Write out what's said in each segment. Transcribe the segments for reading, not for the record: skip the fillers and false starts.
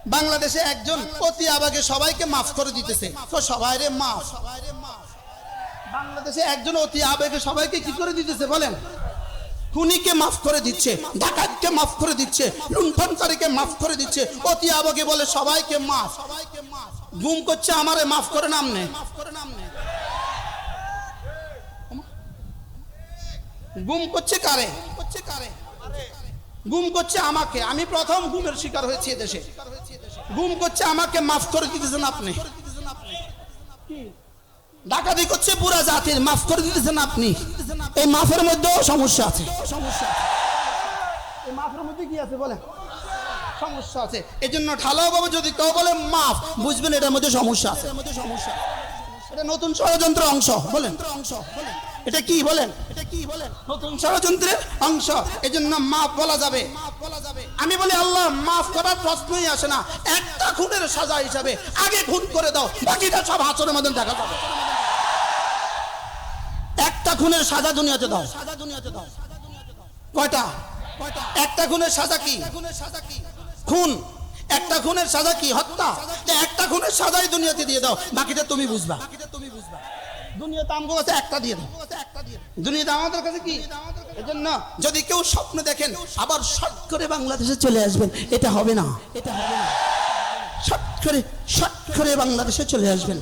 বাংলাদেশে একজন অতি আবেগে সবাইকে মাফ করে দিতেছে, তো সবাইরে মাফ। বাংলাদেশে একজন অতি আবেগে সবাইকে কি করে দিতেছে বলেন? খুনিকে মাফ করে দিচ্ছে, ডাকাতকে মাফ করে দিচ্ছে, লুণ্ঠনকারীকে মাফ করে দিচ্ছে, অতি আবেগে বলে সবাইকে মাফ। গুম করছে আমারে মাফ করে নামনে, গুম করছে কারে? গুম করছে আমাকে, আমি প্রথম গুমের শিকার হয়েছি এদেশে। গুম করছে আমাকে, মাফ করে দিতেছেন আপনি। ডাকাতি করছে পুরা জাতির, মাফ করে দিতেছেন আপনি। এই মাফের মধ্যেও সমস্যা আছে। এই মাফের মধ্যে কি আছে বলেন? সমস্যা আছে। এই জন্য ঢালাও বাবু যদি কেউ বলে মাফ, বুঝবেন এটার মধ্যে সমস্যা আছে। এটা নতুন ষড়যন্ত্রের অংশ বলেন। এটা কি বলেন? নতুন ষড়যন্ত্রের অংশ। এই জন্য মাফ বলা যাবে। আমি বলি আল্লাহ মাফ করার প্রশ্নই আসে না। একটা খুনের সাজা হিসাবে আগে খুন করে দাও, বাকিটা সব হাসরের মধ্যে দেখা যাবে। একটা খুনের সাজা দুনিয়াতে দাও। কয়টা? একটা খুনের সাজা কি? খুন। একটা খুনের সাজা কি? হত্যা। একটা খুনের সাজাই দুনিয়াতে দিয়ে দাও, বাকিটা তুমি বুঝবা। দুনিয়াতে আমগো কাছে একটা দিয়ে দাও, দুনিয়াতে আমাদের কাছে কি? এজন্য যদি কেউ স্বপ্ন দেখেন আবার শর্ট করে বাংলাদেশে চলে আসবেন, এটা হবে না। শর্ট করে বাংলাদেশে চলে আসবেন।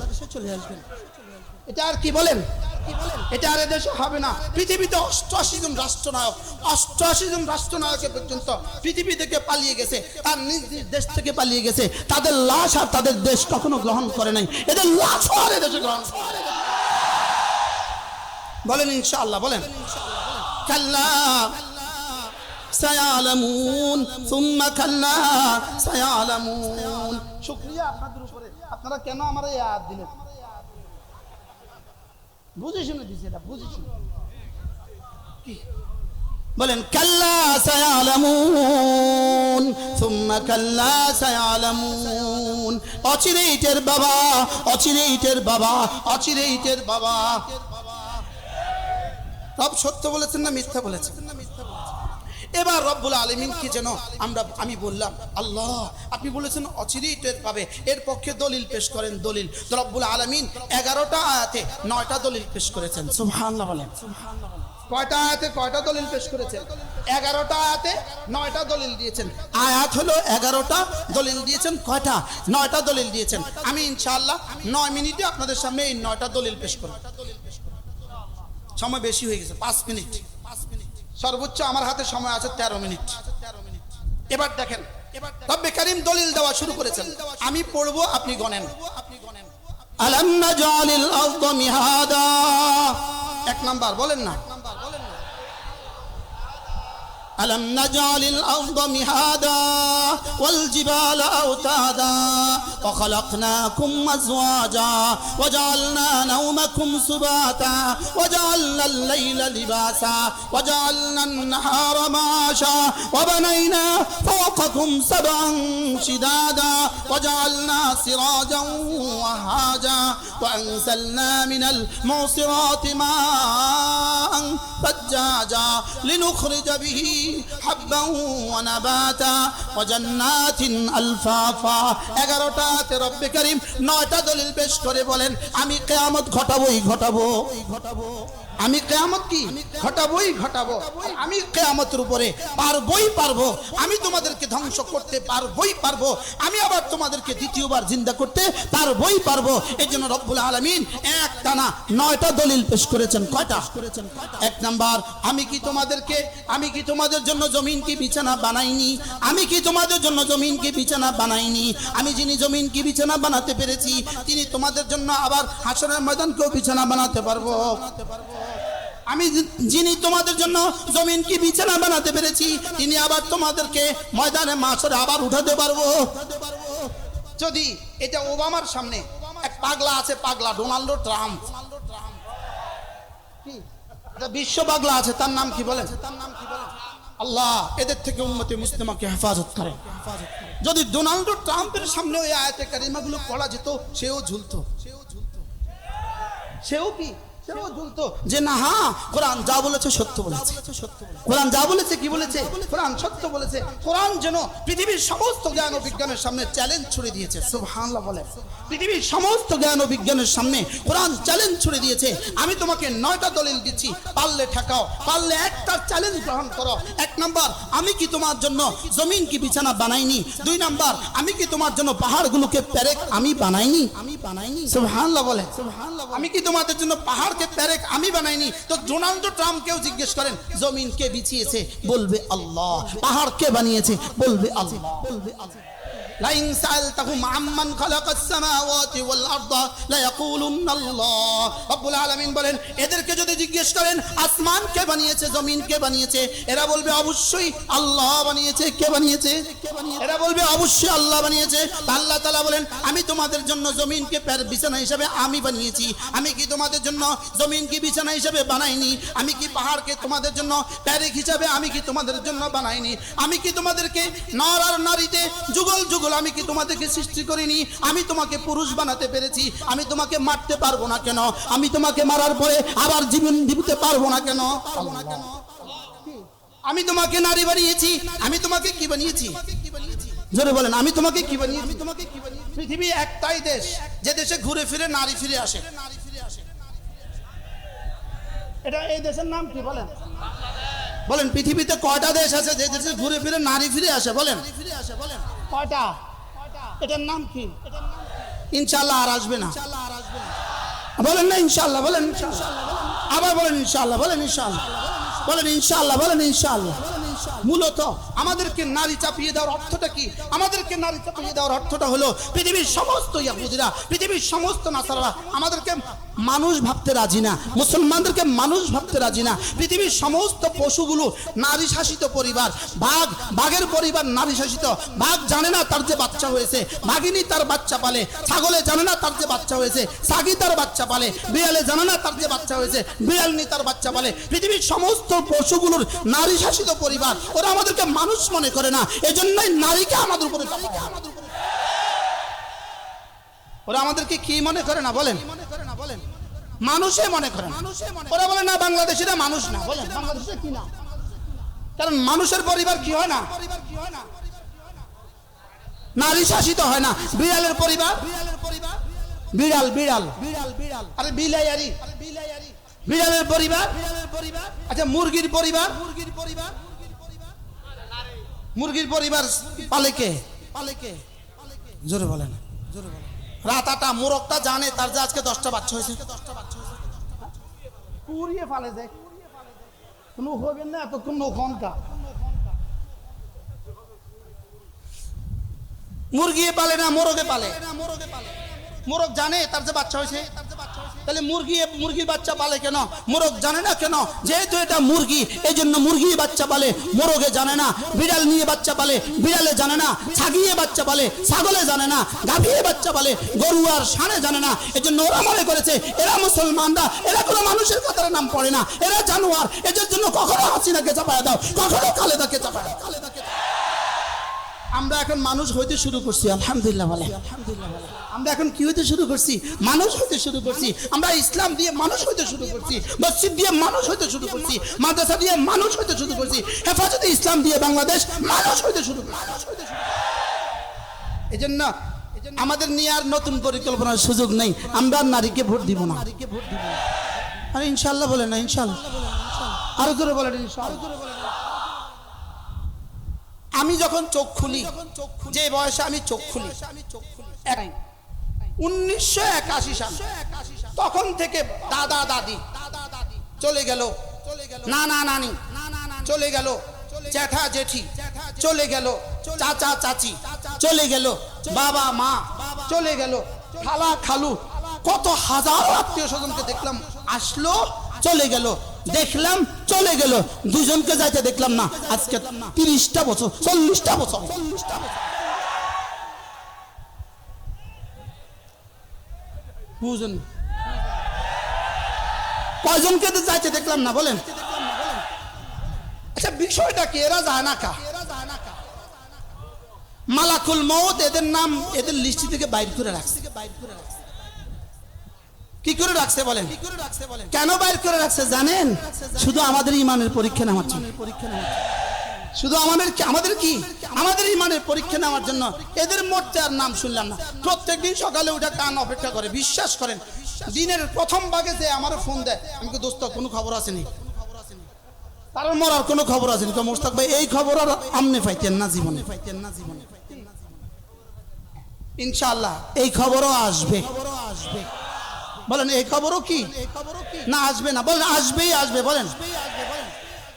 এটা আর কি বলেন? এটা আর এদেশে হবে না। পৃথিবীতে 88 জন রাষ্ট্রনায়ক, 88 জন রাষ্ট্রনায়কে পর্যন্ত পৃথিবী থেকে পালিয়ে গেছে, তার নিজ নিজ দেশ থেকে পালিয়ে গেছে। তাদের লাশ আর তাদের দেশ কখনো গ্রহণ করে নাই, এদের লাশ আর এদেশে গ্রহণ করে। বলেন ইনশাআল্লাহ, বলেন কাল্লা সায়ালামুন সুম্মা কাল্লা সায়ালামুন। শুকরিয়া আপনাদের উপরে, আপনারা কেন আমার এই আয়াত দিলেন? বুঝে শুনে দিছি, এটা বুঝে শুনে কি বলেন? কাল্লা সায়ালামুন সুম্মা কাল্লা সায়ালামুন। অচিরেই টের বাবা, অচিরেই টের বাবা, অচিরেই টের বাবা। রব সত্য বলেছেন না মিথ্যা বলেছেন? এবার রব্বুল আলামিন কি যেন আমি বললাম আল্লাহ আপনি বলেছেন অচিরেই টের পাবে, এর পক্ষে দলিল পেশ করেন। দলিল রব্বুল আলামিন 11টা আয়াতে 9টা দলিল পেশ করেছেন। সুবহানাল্লাহ বলেন। কয়টা আয়াতে কয়টা দলিল পেশ করেছেন? 11টা আয়াতে 9টা দলিল দিয়েছেন। আয়াত হলো 11টা, দলিল দিয়েছেন কয়টা? 9টা দলিল দিয়েছেন। আমি ইনশাআল্লাহ 9 মিনিটে আপনাদের সামনে এই 9টা দলিল পেশ করব। সময় বেশি হয়ে গেছে, 5 মিনিট সর্বোচ্চ আমার হাতে সময় আছে 13 মিনিট। এবার দেখেন রব্বে কারীম দলিল দেওয়া শুরু করেছেন। আমি পড়বো, আপনি গণেন। আলাম নাজআলিল আরদা মিহাদা। 1 নাম্বার বলেন না। ألم نجعل الأرض مهادا والجبال أوتادا وخلقناكم أزواجا وجعلنا نومكم سباتا وجعلنا الليل لباسا وجعلنا النهار معاشا وبنينا فوقكم 7 شدادا وجعلنا سراجا وهاجا وأنزلنا من المعصرات ماء ثجاجا لنخرج به حبا ونباتا وجنات الفافا। 11টাতে রব্বে কারীম 9টা দলিল পেশ করে বলেন আমি কিয়ামত ঘটাবোই ঘটাবো। আমি কিয়ামত কি ঘটাবোই ঘটাবো। আমি কিয়ামতের উপরে পারবোই পারবো। আমি তোমাদেরকে ধ্বংস করতে পারবোই পারবো। আমি আবার তোমাদেরকে দ্বিতীয়বার জিন্দা করতে পারবোই পারবো। এজন্য রব্বুল আলামিন একটানা 9টা দলিল পেশ করেছেন। কয়টা? 1 নাম্বার, আমি কি তোমাদের জন্য জমিন কি বিছানা বানাইনি? আমি কি তোমাদের জন্য জমিন কি বিছানা বানাইনি? আমি যিনি জমিন কি বিছানা বানাতে পেরেছি, তিনি তোমাদের জন্য আবার হাসরের ময়দানকেও বিছানা বানাতে পারবো। আমি যিনি তোমাদের জন্য জমিন কি বিছানা বানাতে পেরেছি, তিনি আবার তোমাদেরকে ময়দানে মাশরে আবার উঠাতে পারবো। যদি এটা ওবামার সামনে এক পাগলা আছে, পাগলা ডোনাল্ড ট্রাম্প, কি এটা বিশ্ব পাগলা আছে, তার নাম কি বলেন? আল্লাহ এদের থেকে উম্মতে মুসলিমাকে হেফাজত করে। যদি ডোনাল্ড ট্রাম্পের সামনে ওই আয়াতে কারিমাগুলো পড়া যেত, সেও ঝুলতো। সেও সেও জ্বলতো যে না, হ্যাঁ কোরআন যা বলেছে সত্য বলেছে, কোরআন যা বলেছে কি বলেছে, কোরআন সত্য বলেছে। কোরআন যেন পৃথিবীর সমস্ত জ্ঞান ও বিজ্ঞানের সামনে চ্যালেঞ্জ ছুড়ে দিয়েছে। সুবহানাল্লাহ বলে। পৃথিবীর সমস্ত জ্ঞান ও বিজ্ঞানের সামনে কোরআন চ্যালেঞ্জ ছুড়ে দিয়েছে। আমি তোমাকে 9টা দলিল দিচ্ছি, পারলে ঠেকাও, পারলে একটা চ্যালেঞ্জ গ্রহণ করো। 1 নাম্বার, আমি কি তোমার জন্য জমিন কি বিছানা বানাইনি? 2 নাম্বার, আমি কি তোমার জন্য পাহাড়গুলোকে পেরেক আমি বানাইনি? সুবহানাল্লাহ বলে। আমি কি তোমাদের জন্য পাহাড়কে পেরেক আমি বানাইনি? তো ডোনাল্ড ট্রাম্প কেউ জিজ্ঞেস করেন জমিন কে বিছিয়েছে, বলবে আল্লাহ। পাহাড় কে বানিয়েছে, বলবে আল্লাহ। লাইন সালতাহুম আম্মান খালাকাস সামাওয়াতি ওয়াল আরদা লা ইয়াকুলুন্না আল্লাহ। রব্বুল আলামিন বলেন, এদেরকে যদি জিজ্ঞেস করেন আসমান কে বানিয়েছে, জমিন কে বানিয়েছে, এরা বলবে অবশ্যই আল্লাহ বানিয়েছে। কে বানিয়েছে? এরা বলবে অবশ্যই আল্লাহ বানিয়েছে। আল্লাহ তাআলা বলেন, আমি তোমাদের জন্য জমিনকে বিছানা হিসেবে আমি বানিয়েছি। আমি কি তোমাদের জন্য জমিনকে বিছানা হিসেবে বানাইনি? আমি কি পাহাড়কে তোমাদের জন্য পেরেক হিসেবে আমি কি তোমাদের জন্য বানাইনি? আমি কি তোমাদেরকে নর আর নারীতে যুগল যুগল আমি কি তোমাদেরকে সৃষ্টি করিনি? আমি তোমাকে পুরুষ বানাতে পেরেছি। আমি তোমাকে মারতে পারবো না কেন? আমি তোমাকে মারার পরে আবার জীবন দিতে পারবো না কেন? আমি তোমাকে নারী বানিয়েছি। আমি তোমাকে কি বানিয়েছি? জোরে বলেন, আমি তোমাকে কি বানিয়েছি? পৃথিবী একটাই দেশ যে দেশে ঘুরে ফিরে নারী ফিরে আসে। এটা এই দেশের নাম কি বলেন? বলেন, পৃথিবীতে কয়টা দেশ আছে যে দেশে ঘুরে ফিরে নারী ফিরে আসে? বলেন কয়টা? এটার নাম কি? ইনশাআল্লাহ আর আসবে না। বলেন না ইনশাআল্লাহ, বলেন ইনশাআল্লাহ, আবার বলেন ইনশাআল্লাহ, বলেন ইনশাআল্লাহ, বলেন ইনশাআল্লাহ, বলেন ইনশাআল্লাহ। মূলত আমাদেরকে নারী চাপিয়ে দেওয়ার অর্থটা কি? আমাদেরকে নারী চাপিয়ে দেওয়ার অর্থটা হলো পৃথিবীর সমস্ত ইহুদিরা, পৃথিবীর সমস্ত নাসারারা আমাদেরকে মানুষ ভাবতে রাজি না, মুসলমানদেরকে মানুষ ভাবতে রাজি না। পৃথিবীর সমস্ত পশুগুলো নারী শাসিত পরিবার। বাঘের পরিবার নারী শাসিত। বাঘ জানে না তার যে বাচ্চা হয়েছে, বাঘিনী তার বাচ্চা পালে। ছাগলে জানে না তার যে বাচ্চা হয়েছে, ছাগি তার বাচ্চা পালে। বিড়ালে জানে না তার যে বাচ্চা হয়েছে, বিড়ালনি তার বাচ্চা পালে। পৃথিবীর সমস্ত পশুগুলোর নারী শাসিত পরিবার। ওরা আমাদেরকে মানুষ মনে করে না, এজন্যই নারীকে আমাদের উপরে ওরা আমাদেরকে কি মনে করে না? বলেন মানুষে মনে করে। ওরা বলে না বাংলাদেশিরা মানুষ না। বলেন বাংলাদেশে কি না? কারণ মানুষের পরিবার কি হয় না? নারী শাসিত হয় না। বিড়ালের পরিবার, বিড়াল বিড়াল বিড়াল আরে বিলাইয়ারি, বিড়ালের পরিবার। আচ্ছা মুরগির পরিবার, মুরগির পরিবার পালে কে? জোরে বলেন। রাত 8টা মোরগটা জানে তার যে আজকে 10টা বাচ্চা হয়েছে। পুরিয়ে ফালে যায় কোনো হবেন না এতক্ষণ নৌকা। মুরগি পালে না মোরগে পালে? মোরগ জানে তার যে বাচ্চা হয়েছে। তাহলে মুরগির বাচ্চা পালে কেন? মোরগ জানে না কেন? যেহেতু এটা মুরগি এই জন্য মুরগি বাচ্চা পালে, মোরগে জানে না। বিড়াল নিয়ে বাচ্চা পালে, বিড়ালে জানে না। ছাগিয়ে বাচ্চা পালে, ছাগলে জানে না। গাভীয়ে বাচ্চা পালে, গরু আর ষাঁড়ে জানে না। এই জন্য ওরা মনে করেছে এরা মুসলমানরা, এরা কোনো মানুষের কথার নাম পড়ে না, এরা জানোয়ার। এদের জন্য কখনো হাসিনাকে চাপায় দাও, কখনো খালেদাকে চাপায় দাও। আমরা এখন মানুষ হইতে শুরু করছি, আলহামদুলিল্লাহ বলে। আমরা এখন কি হইতে শুরু করছি? মানুষ হইতে শুরু করছি। আমরা ইসলাম দিয়ে মানুষ হইতে শুরু করছি, মসজিদ দিয়ে মানুষ হইতে শুরু করছি, মাদ্রাসা দিয়ে মানুষ হইতে শুরু করছি, হেফাজতে ইসলাম দিয়ে বাংলাদেশ মানুষ হইতে শুরু করছি। এই জন্য আমাদের নিয়ে আর নতুন পরিকল্পনার সুযোগ নেই। আমরা নারীকে ভোট দিব না। আরে ইনশাআল্লাহ বলে না, ইনশাআল্লাহ আরো জোরে বলেন ইনশাআল্লাহ। আমি যখন চোখ খুলি, যে বয়সে আমি চোখ খুলি 1981 সাল, তখন থেকে দাদা দাদি চলে গেল, নানা নানি চলে গেল, জ্যাঠা জেঠি চলে গেল, চাচা চাচি চলে গেল, বাবা মা চলে গেল, খালা খালু, কত হাজার আত্মীয় স্বজনকে দেখলাম, আসলো চলে গেল, দেখলাম চলে গেল। দুজনকে যাইতে দেখলাম না আজকে 30টা বছর, 40টা বছর। বুঝুন কয়জনকে যাইতে দেখলাম না? বলেন। আচ্ছা বিষয়টা কি? এরা যায় না কা? মালাকুল মউত এদের নাম এদের লিস্ট থেকে বাইর করে রাখছে। কি করে রাখছে বলেন? কেন বাইর করে রাখছে জানেন? শুধু আমাদের ইমানের পরীক্ষা নেওয়ার জন্য। শুধু আমাদের ইমানের পরীক্ষা নেওয়ার জন্য। এদের মরতে আর নাম শুনলাম না। প্রত্যেকদিন সকালে উঠে কান অপেক্ষা করে। বিশ্বাস করেন, দিনের প্রথম ভাগে যে আমার ফোন দেয়, আমি কি দোস্ত কোনো খবর আসেনি? তার মরার কোনো খবর আসেনি? তো মোস্তাক ভাই এই খবর আর আমনে পাইতেন না জীবনে। ইনশাআল্লাহ এই খবরও আসবে। বলেন এই খবরও কি না আসবে না? বলেন আসবেই আসবে।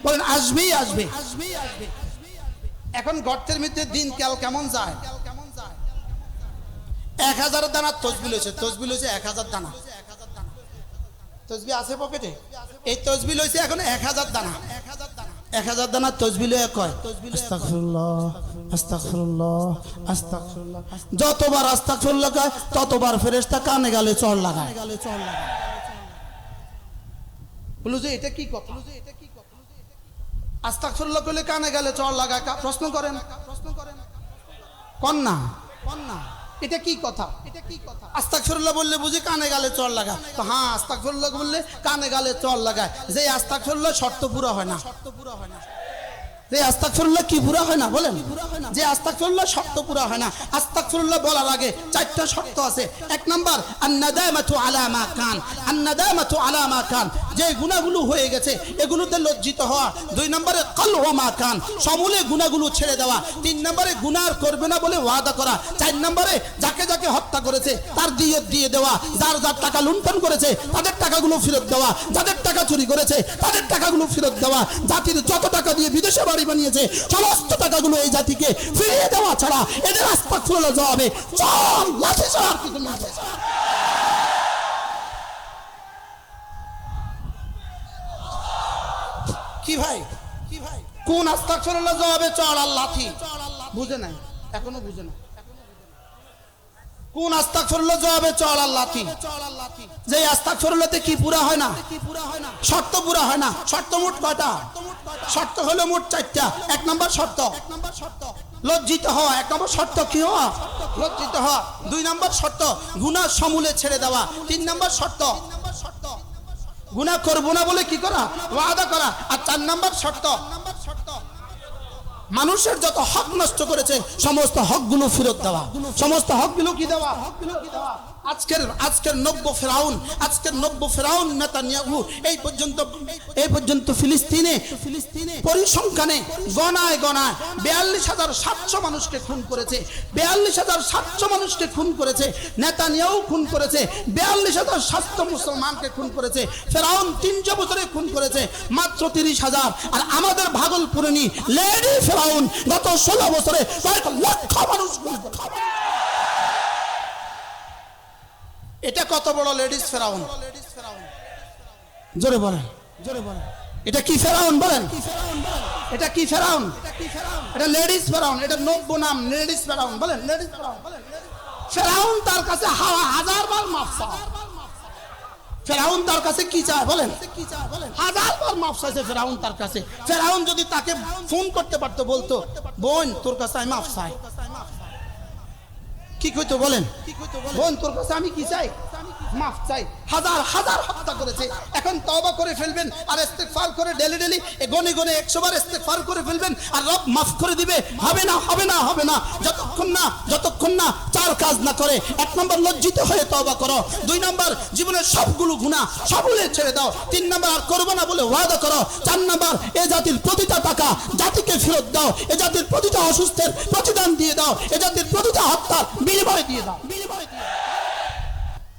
বলেন আসবেই আসবে। এখন গর্তের মধ্যে দিন কাল কেমন যায়? 1000 দানা তসবিহ হয়েছে। 1000 দানা তসবিহ আছে পকেটে। এই তসবিহ হয়েছে এখন 1000 দানা। 1000 দানা তসবিহ লয়ে কয় আস্তাগফিরুল্লাহ আস্তাগফিরুল্লাহ আস্তাগফিরুল্লাহ। যতবার আস্তাগফিরুল্লাহ কয় ততবার ফেরেশতা কানে গালে চড় লাগায়। বলু যে এটা কি কথা? আস্তাগফিরুল্লাহ কইলে কানে গালে চড় লাগায়। প্রশ্ন করেন কন্যা এটা কি কথা? আস্তাগফিরুল্লাহ বললে বুঝি কানে গালে চড় লাগায়? তো হ্যাঁ, আস্তাগফিরুল্লাহ বললে কানে গালে চড় লাগায়। যে আস্তাগফিরুল্লাহ শর্ত পুরো হয় না। যে আস্তাগফিরুল্লাহ কি পুরা হয় না? বলেন যে আস্তাগফিরুল্লাহ শর্ত পুরা হয় না। আস্তাগফিরুল্লাহ বলার আগে 4টা শর্ত আছে। 1 নাম্বার আন-নাদামাতু আলা মা কান। আন-নাদামাতু আলা মা কান, যে গুনাহগুলো হয়ে গেছে এগুলোতে লজ্জিত হওয়া। 2 নম্বরে ক্বালউ মা কান, সমূলে গুনাহগুলো ছেড়ে দেওয়া। 3 নম্বরে গুনাহ করবে না বলে ওয়াদা করা। 4 নম্বরে যাকে যাকে হত্যা করেছে তার দিয়ত দিয়ে দেওয়া। যার যার টাকা লুণ্ঠন করেছে তাদের টাকাগুলো ফেরত দেওয়া। যাদের টাকা চুরি করেছে তাদের টাকাগুলো ফেরত দেওয়া। জাতির যত টাকা দিয়ে বিদেশে বাড়ি বানিয়েছে সমস্ত টাকাগুলো এই জাতিকে ফিরিয়ে দেওয়া ছাড়া এদের আস্তাগফিরুল্লাহ জবাবে চল লাঠি ছাড়া আর কিছু না। কি ভাই কোন আস্তাগফিরুল্লাহ জবাবে চল আর লাঠি? বুঝে নাই, এখনো বুঝে না। কোন আস্তাগফিরুল্লাহ জবাবে চল আর লাঠি? যে আস্তাগফিরুল্লাহতে কি পুরা হয় না? শর্ত পুরা হয় না। শর্ত মোট কয়টা? শর্ত হলো মোট 4টা। 1 নম্বর শর্ত লজ্জিত হওয়া। 1 নম্বর শর্ত কি হওয়া? লজ্জিত হওয়া। 2 নম্বর শর্ত গুনাহ সমূলে ছেড়ে দেওয়া। 3 নম্বর শর্ত গুনাহ করব না বলে কি করা? ওয়াদা করা। আর 4 নম্বর শর্ত মানুষের যত হক নষ্ট করেছে সমস্ত হকগুলো ফেরত দেওয়া। সমস্ত হকগুলো কি দেওয়া? আজকের নব্য ফেরাউন নেতানিয়াহু এই পর্যন্ত ফিলিস্তিনে পরিসংখ্যানে গণায় 42,700 মানুষকে খুন করেছে। 42,700 মানুষকে খুন করেছে। নেতানিয়াহু খুন করেছে। 42,700 মুসলমানকে খুন করেছে। ফেরাউন 300 বছরে খুন করেছে মাত্র 30,000। আর আমাদের ভাগলপুরেনি লেডি ফেরাউন গত 16 বছরে 1 লক্ষ মানুষ খুন করেছে। এটা কত বড় লেডিস ফেরাউন? জোরে বলেন। এটা কি ফেরাউন? বলেন এটা কি ফেরাউন? এটা লেডিস ফেরাউন। এটা নব্য নাম লেডিস ফেরাউন। বলেন লেডিস ফেরাউন। ফেরাউন তার কাছে 1000 বার মাফ চায়। ফেরাউন তার কাছে কি চায়? বলেন 1000 বার মাফ চাইছে ফেরাউন তার কাছে। ফেরাউন যদি তাকে ফোন করতে পারতো, বলতো বোন তোর কাছে আমি মাফ চাই, কি কইতো? বলেন বোন তোর কাছে আমি কি চাই? মাফ চাই। হাজার হত্যা করেছে। এখন তওবা করে ফেলবেন আর ইস্তেগফার করে ডেলি গনে 100 বার ইস্তেগফার করে ফেলবেন আর রব মাফ করে দিবে। হবে না যতক্ষণ না 4 কাজ না করে। 1 নম্বর লজ্জিত হয়ে তওবা করো। 2 নম্বর জীবনের সবগুলো গুনাহ সবগুলো ছেড়ে দাও। 3 নম্বর আর করব না বলে ওয়াদা করো। 4 নম্বর এই জাতির প্রতিটা টাকা জাতিকে ফেরত দাও। এই জাতির প্রতিটা অসুস্থের প্রতিদান দিয়ে দাও। এই জাতির প্রতিটা হত্যার বিনিময় দিয়ে দাও।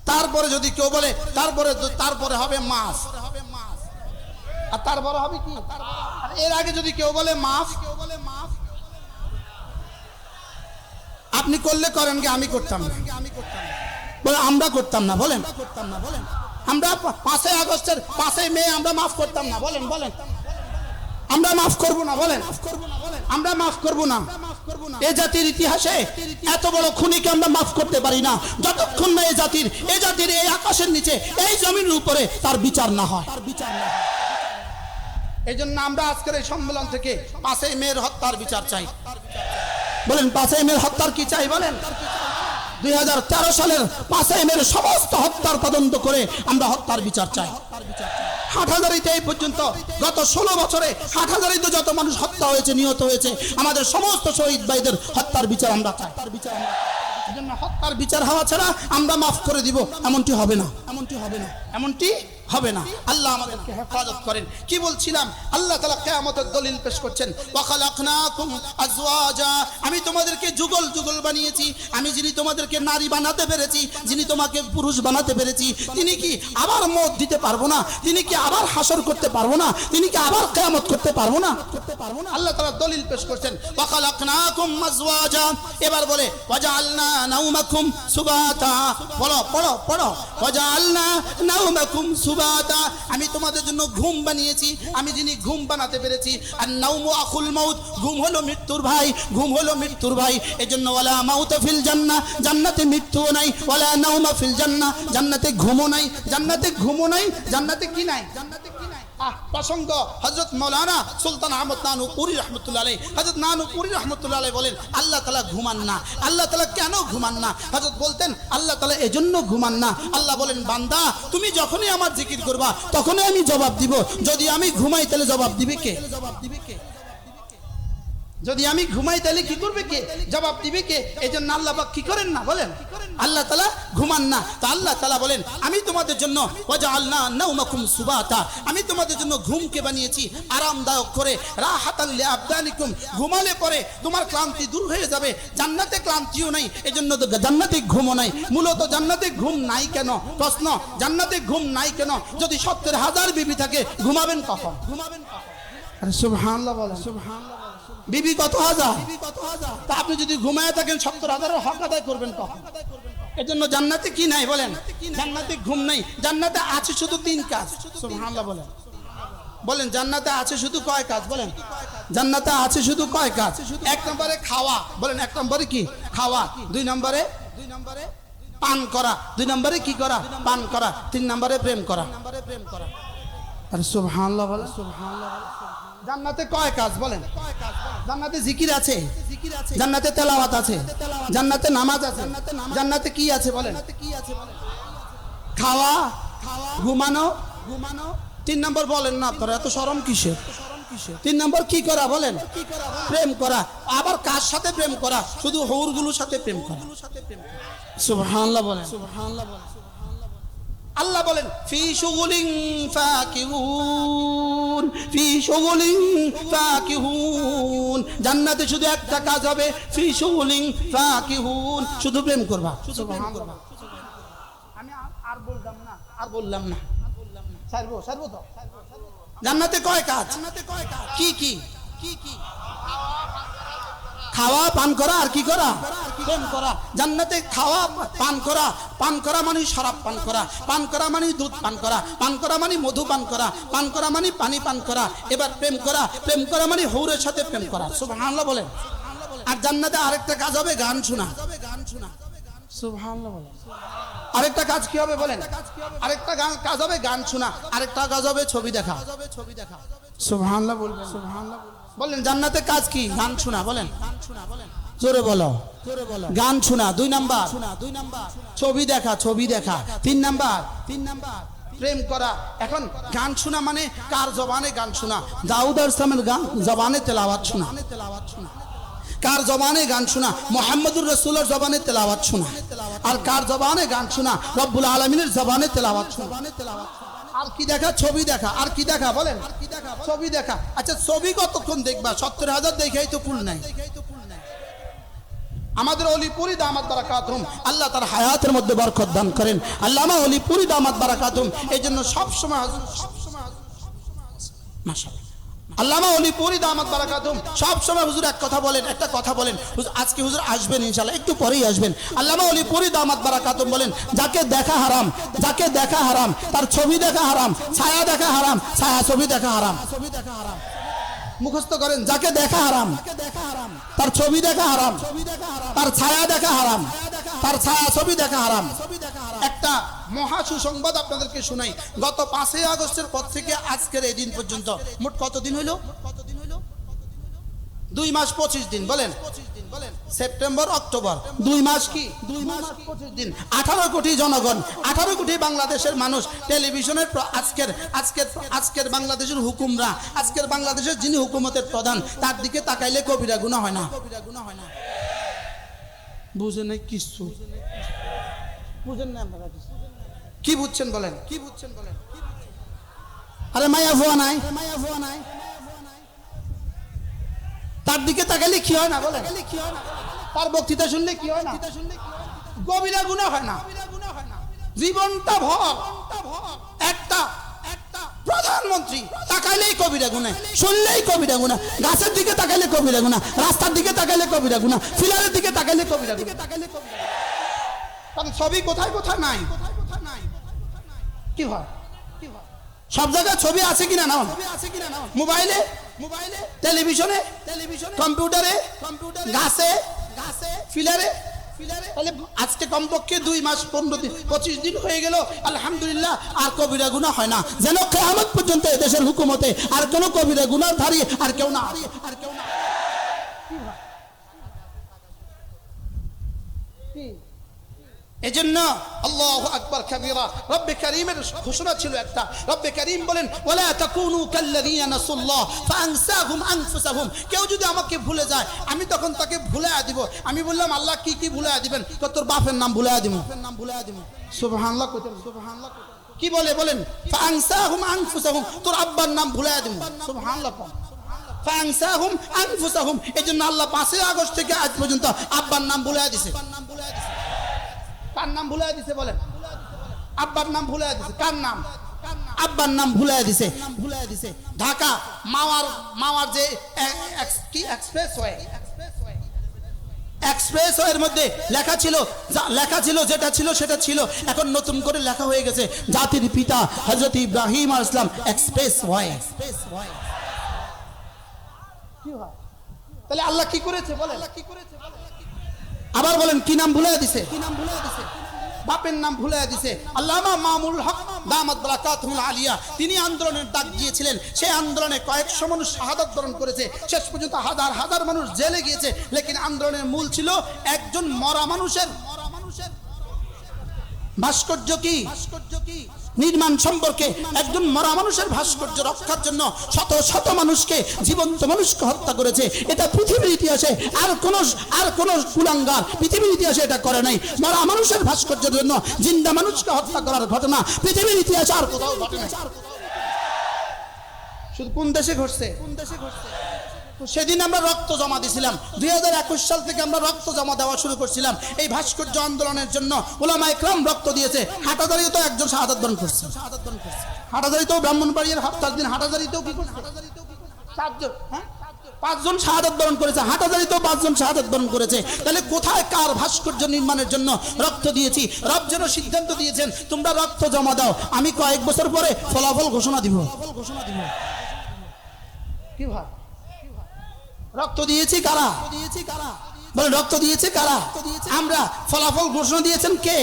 তারপরে যদি কেউ বলে তারপরে হবে মাফ, আর তারপরে হবে কি? এর আগে যদি কেউ বলে মাফ, আপনি করলে করেন কি? আমি করতাম না। বলে আমরা করতাম না। বলেন আমরা 5ই আগস্টের 5ই মে আমরা মাফ করতাম না। বলেন আমরা মাফ করব না। বলেন আমরা মাফ করব না। এই জাতির ইতিহাসে এত বড় খুনিকে আমরা মাফ করতে পারি না যতক্ষণ না এই জাতির এই আকাশের নিচে এই জমিনের উপরে তার বিচার না হয়। এই জন্য আমরা আজকের এই সম্মেলন থেকে 5ই মের হত্যার বিচার চাই। বলেন 5ই মের হত্যার কি চাই? বলেন 2013 সালের 5 মের সমস্ত হত্যার তদন্ত করে আমরা হত্যার বিচার চাই। হাটহাজারীতে এই পর্যন্ত গত 16 বছরে হাটহাজারীতে যত মানুষ হত্যা হয়েছে, নিহত হয়েছে, আমাদের সমস্ত শহীদ ভাইদের হত্যার বিচার আমরা চাই। এজন্য হত্যার বিচার হওয়া ছাড়া আমরা মাফ করে দিব এমনটি হবে না, এমনটি হবে না, এমনটি হবে না। আল্লাহ আমাদেরকে হেফাজত করেন। কি বলছিলাম, আল্লাহ তাআলা কিয়ামতের দলিল পেশ করছেন, ওয়া খালাকনাকুম আজওয়াজা, আমি তোমাদেরকে যুগল যুগল বানিয়েছি। আমি যিনি তোমাদেরকে নারী বানাতে পেরেছি, যিনি তোমাকে পুরুষ বানাতে পেরেছি, তিনি কি আবার মওত দিতে পারবো না? তিনি কি আবার হাসর করতে পারবো না? তিনি কি আবার কিয়ামত করতে পারবো না? আল্লাহ তাআলা দলিল পেশ করছেন, ওয়া খালাকনাকুম আজওয়াজা। এবার বলে ওয়াজআলনা নাওমাকুম সুবাতা, পড়ো পড়ো পড়ো, ওয়াজআলনা নাওমাকুম সুবাতা, আমি তোমাদের জন্য ঘুম বানিয়েছি। আমি যিনি ঘুম বানাতে পেরেছি। আর নাওমু আখুল মাউত, ঘুম হলো মৃত্যুর ভাই, ঘুম হলো মৃত্যুর ভাই। এজন্য ওয়ালা মাউতা ফিল জান্নাহ, জান্নাতে মৃত্যুও নাই, ওয়ালা নাওমা ফিল জান্নাহ, জান্নাতে ঘুমও নাই, জান্নাতে ঘুমও নাই, জান্নাতে কি নাই? জান্নাতে কি নাই? প্রসঙ্গ হযরত মাওলানা সুলতান আহমদ নানুপুরি রাহমাতুল্লাহ আলাইহি, হযরত নানুপুরি রাহমাতুল্লাহ আলাইহি বলেন আল্লাহ তাআলা ঘুমান না। আল্লাহ তাআলা কেন ঘুমান না? হযরত বলতেন আল্লাহ তাআলা এজন্য ঘুমান না। আল্লাহ বলেন বান্দা তুমি যখনই আমার জিকির করবা তখনই আমি জবাব দিব। যদি আমি ঘুমাই তাহলে জবাব দিবে কে? জবাব দিবে কে? যদি আমি ঘুমাই তাহলে কি করবে কে? জবাব দিবে কে? এজন্য আল্লাহ পাক কি করেন না? বলেন আল্লাহ তাআলা ঘুমান না। তা আল্লাহ তাআলা বলেন আমি তোমাদের জন্য ওয়াজআলনা নাওমাকুম সুবাতা, আমি তোমাদের জন্য ঘুমকে বানিয়েছি আরামদায়ক করে, রাহাতাল লিআবদানিকুম, ঘুমালে পরে তোমার ক্লান্তি দূর হয়ে যাবে। জান্নাতে ক্লান্তিও নাই, এজন্য তো জান্নাতে ঘুমও নাই। মূলত জান্নাতে ঘুম নাই কেন? প্রশ্ন, জান্নাতে ঘুম নাই কেন? যদি 70,000 বিবি থাকে ঘুমাবেন কখন? ঘুমাবেন কখন? আরে সুবহানাল্লাহ বলেন, সুবহানাল্লাহ। বিবি কত হাজার? তা আপনি যদি ঘুমায় থাকেন 70,000-এর হক আদায় করবেন কখন? এজন্য জান্নাতে কি নাই বলেন? জান্নাতে ঘুম নাই। জান্নাতে আছে শুধু 3 কাজ। সুবহানাল্লাহ বলেন, বলেন জান্নাতে আছে শুধু কয় কাজ? বলেন জান্নাতে আছে শুধু কয় কাজ? 1 নম্বরে খাওয়া, বলেন 1 নম্বরে কি? খাওয়া। 2 নম্বরে পান করা। 2 নম্বরে কি করা? পান করা। 3 নম্বরে প্রেম করা। আরে সুবহানাল্লাহ বলেন, সুবহানাল্লাহ। জান্নাতে কয় কাজ বলেন? জান্নাতে জিকির আছে, জান্নাতে তেলাওয়াত আছে, জান্নাতে নামাজ আছে, জান্নাতে কি আছে বলেন? খাওয়া, ঘুমানো। 3 নম্বর বলেন না আপনারা, এত শরম কিসের? 3 নম্বর কি করা বলেন? প্রেম করা। আবার কার সাথে প্রেম করা? শুধু হৌরগুলোর সাথে প্রেম করা। সুবহানাল্লাহ বলেন, সুবহানাল্লাহ বলেন। আল্লাহ বলেন ফি শুগুলিন ফাকিহুন, ফি শুগুলিন ফাকিহুন, জান্নাতে শুধু একটা কাজ হবে, ফি শুগুলিন ফাকিহুন, শুধু প্রেম করবা। সুবহানাল্লাহ। আমি আর বললাম না, আর বললাম না, ছাড়বো ছাড়বো তো। জান্নাতে কয় কাজ? কি কি? কি কি? খাওয়া, পান করা, আর কি করা? প্রেম করা। জান্নাতে খাওয়া, পান করা। পান করা মানে শরাব পান করা, পান করা মানে দুধ পান করা, পান করা মানে মধু পান করা, পান করা মানে পানি পান করা। এবার প্রেম করা, প্রেম করা মানে হৌরের সাথে প্রেম করা। সুবহানাল্লাহ বলেন। আর জান্নাতে আরেকটা কাজ হবে গান শোনা। সুবহানাল্লাহ বলেন। আরেকটা কাজ কি হবে বলেন? আরেকটা কাজ হবে গান শোনা, আরেকটা কাজ হবে ছবি দেখা। সুবহানাল্লাহ বলবেন, সুবহানাল্লাহ বলেন। জান্নাতে কাজ কি? গান শোনা। বলেন জোরে বলো, গান শোনা। 2 নাম্বার ছবি দেখা, ছবি দেখা। 3 নাম্বার প্রেম করা। এখন গান শোনা মানে কার জবানে গান শোনা? দাউদ আলাইহিস সালামের গান জবানে তেলাওয়াত শোনা। কার জবানে গান শোনা? মুহাম্মদুর রাসূলের জবানে তেলাওয়াত শোনা। আর কার জবানে গান শোনা? রব্বুল আলামিনের জবানে তেলাওয়াত শোনা। আর কি দেখা? ছবি দেখা। আর কি দেখা বলেন? ছবি দেখা। আচ্ছা ছবি কতক্ষণ দেখবা? 70,000 দেখাই তো কুল নাই। আমাদের অলিপুরি দামাত বারাকাতুহুম, আল্লাহ তার হায়াতের মধ্যে বরকত দান করেন। আল্লামা অলিপুরি দামাত বারাকাতুহুম এই জন্য সব সময় মাশাআল্লাহ আল্লামা অলিপুরি দামাত বারাকাতুহুম সব সময় হুজুর এক কথা বলেন, একটা কথা বলেন। আজকে হুজুর আসবেন ইনশাআল্লাহ, একটু পরেই আসবেন। আল্লামা অলিপুরি দামাত বারাকাতুহুম বলেন যাকে দেখা হারাম, যাকে দেখা হারাম তার ছবি দেখা হারাম, ছায়া দেখা হারাম, ছায়া ছবি দেখা হারাম। মুখস্থ করেন, যাকে দেখা হারাম তার ছবি দেখা হারাম, তার ছায়া দেখা হারাম, তার ছায়া ছবি দেখা হারাম। একটা মহা সুসংবাদ আপনাদেরকে শোনাই। গত 5 আগস্টের পর থেকে আজকের এই দিন পর্যন্ত মোট কত দিন হইল? 2 মাস 25 দিন। বলেন সেপ্টেম্বর অক্টোবর 2 মাস কি 2 মাস 25 দিন 18 কোটি জনগণ 18 কোটি বাংলাদেশের মানুষ টেলিভিশনের আজকের বাংলাদেশের হুকুমরা আজকের বাংলাদেশের যিনি হুকুমতের প্রধান তার দিকে তাকাইলে কবিরা গুনাহ হয় না বুঝেন নাই কিছু বুঝেন না আপনারা কি বুঝছেন বলেন আরে মায়া ভুয়া নাই তার দিকে তাকাইলে কি হয় না বলেন তার বক্তৃতা শুনলে কি হয় না কবিরা গুনাহ হয় না জীবনটা ভর একটা প্রধানমন্ত্রী তাকাইলেই কবিরা গুনাহ শুনলেই কবিরা গুনাহ গাছের দিকে তাকাইলে কবিরা গুনাহ রাস্তার দিকে তাকাইলে কবিরা গুনাহ ফিলারের দিকে তাকাইলে কবিরা গুনাহ কারণ ছবি কোথায় নাই কি হয় সব জায়গায় ছবি আছে কিনা না মোবাইলে টেলিভিশনে কম্পিউটারে গাছে ফিলারে তাহলে আজকে কমপক্ষে 2 মাস 15 দিন 25 দিন হয়ে গেল আলহামদুলিল্লাহ আর কবিরা গুনাহ হয় না যেন কিয়ামত পর্যন্ত এই দেশের হুকুমতে আর কোনো কবিরা গুনাহধারী আর কেউ না এজন্য আল্লাহু আকবার কাবীরা রব্বে কারীমের ঘোষণা ছিল একটা রব্বে কারীম বলেন ওয়ালা তাকুনু কাল্লাযীনা নাসুল্লাহ ফাআনসাহুম আনফুসাহুম কেউ যদি আমাকে ভুলে যায় আমি তখন তাকে ভুলাইয়া দিব আমি বললাম আল্লাহ কি ভুলাইয়া দিবেন তোর বাপের নাম ভুলাইয়া দিব সুবহানাল্লাহ সুবহানাল্লাহ কি বলেন ফাআনসাহুম আনফুসাহুম তোর আব্বার নাম ভুলাইয়া দিব সুবহানাল্লাহ ফাআনসাহুম আনফুসাহুম এজন্য আল্লাহ 5 আগস্ট থেকে আজ পর্যন্ত আব্বার নাম ভুলাইয়া দিয়েছে কার নাম ভুলাইয়া দিছে বলেন আব্বার নাম ভুলাইয়া দিছে কার নাম আব্বার নাম ভুলাইয়া দিছে ঢাকা মাওয়ার যে কি এক্সপ্রেসওয়ের মধ্যে লেখা ছিল যেটা ছিল সেটা ছিল এখন নতুন করে লেখা হয়ে গেছে জাতির পিতা হযরত ইব্রাহিম আলাইহিস সালাম এক্সপ্রেসওয়ে কি হয় তাহলে আল্লাহ কি করেছে বলেন আবার বলেন কি নাম ভুলাইয়া দিছে বাপের নাম ভুলাইয়া দিছে আল্লামা মামুনুল হক দামাত বারাকাতুহুল আলিয়া তিনি আন্দোলনের ডাক দিয়েছিলেন সেই আন্দোলনে কয়েকশো মানুষ শাহাদাত বরণ করেছে শেষ পর্যন্ত হাজার মানুষ জেলে গিয়েছে লেকিন আন্দোলনের মূল ছিল একজন মরা মানুষের ভাস্কর্য কি নির্মাণ সম্পর্কে একজন মরা মানুষের ভাস্কর্য রক্ষার জন্য শত মানুষকে জীবন্ত মানুষকে হত্যা করেছে এটা পৃথিবীর ইতিহাসে আর কোন কুলাঙ্গার পৃথিবীর ইতিহাসে এটা করে নাই মরা মানুষের ভাস্কর্যের জন্য জিন্দা মানুষকে হত্যা করার ঘটনা পৃথিবীর ইতিহাসে আর কোথাও ঘটে নাই শুধু কোন দেশে ঘটছে সেদিন আমরা রক্ত জমা দিয়েছিলাম 2021 সাল থেকে আমরা রক্ত জমা দেওয়া শুরু করছিলাম এই ভাস্কর্য আন্দোলনের জন্য উলামা ইকরাম রক্ত দিয়েছে হাটাজারিতে তো একজন শাহাদাত বরণ করছে হাটাজারিতেও ব্রাহ্মণবাড়িয়ার হত্যার দিন হাটাজারিতেও কি করছে 5জন শাহাদাত বরণ করেছে হাটাজারিতেও 5জন শাহাদাত বরণ করেছে তাহলে কোথায় কার ভাস্কর্য নির্মাণের জন্য রক্ত দিয়েছি রব যেন সিদ্ধান্ত দিয়েছেন তোমরা রক্ত জমা দাও আমি কয়েক বছর পরে ফলাফল ঘোষণা দিব কি ভাই রক্ত দিয়েছি কারা বলে রক্ত দিয়েছে কারা আমরা ফলাফল ঘোষণা দিয়েছেন কে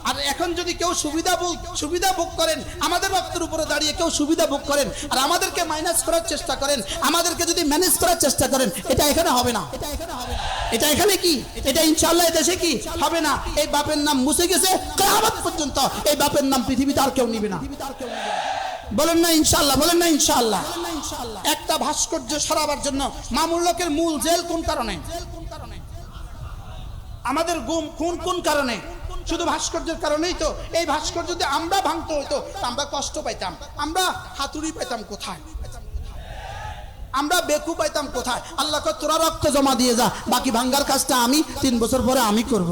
আর এখন যদি কেউ সুবিধা ভোগ করেন আমাদের রক্তের উপরে দাঁড়িয়ে কেউ সুবিধা ভোগ করেন আর আমাদেরকে মাইনাস করার চেষ্টা করেন আমাদেরকে যদি ম্যানেজ করার চেষ্টা করেন এটা এখানে হবে না এটা এখানে কি এটা ইনশাআল্লাহ দেশে কি হবে না এই বাপের নাম মুছে গেছে কিয়ামত পর্যন্ত এই বাপের নাম পৃথিবীতে আর কেউ নিবে না বলেন না ইনশাআল্লাহ একটা ভাস্কর্য সরাবার জন্য মামুনুল হকের মূল জেল কোন কারণে আমাদের গুম কোন কারণে শুধু ভাস্কর্যের কারণেই তো এই ভাস্কর্য যদি আমরা ভাঙতে হইতো আমরা কষ্ট পাইতাম আমরা হাতুড়ি পাইতাম কোথায় আমরা বেকু পাইতাম কোথায় আল্লাহকে তোরা রক্ত জমা দিয়ে যা বাকি ভাঙ্গার কাজটা আমি 3 বছর পরে আমি করব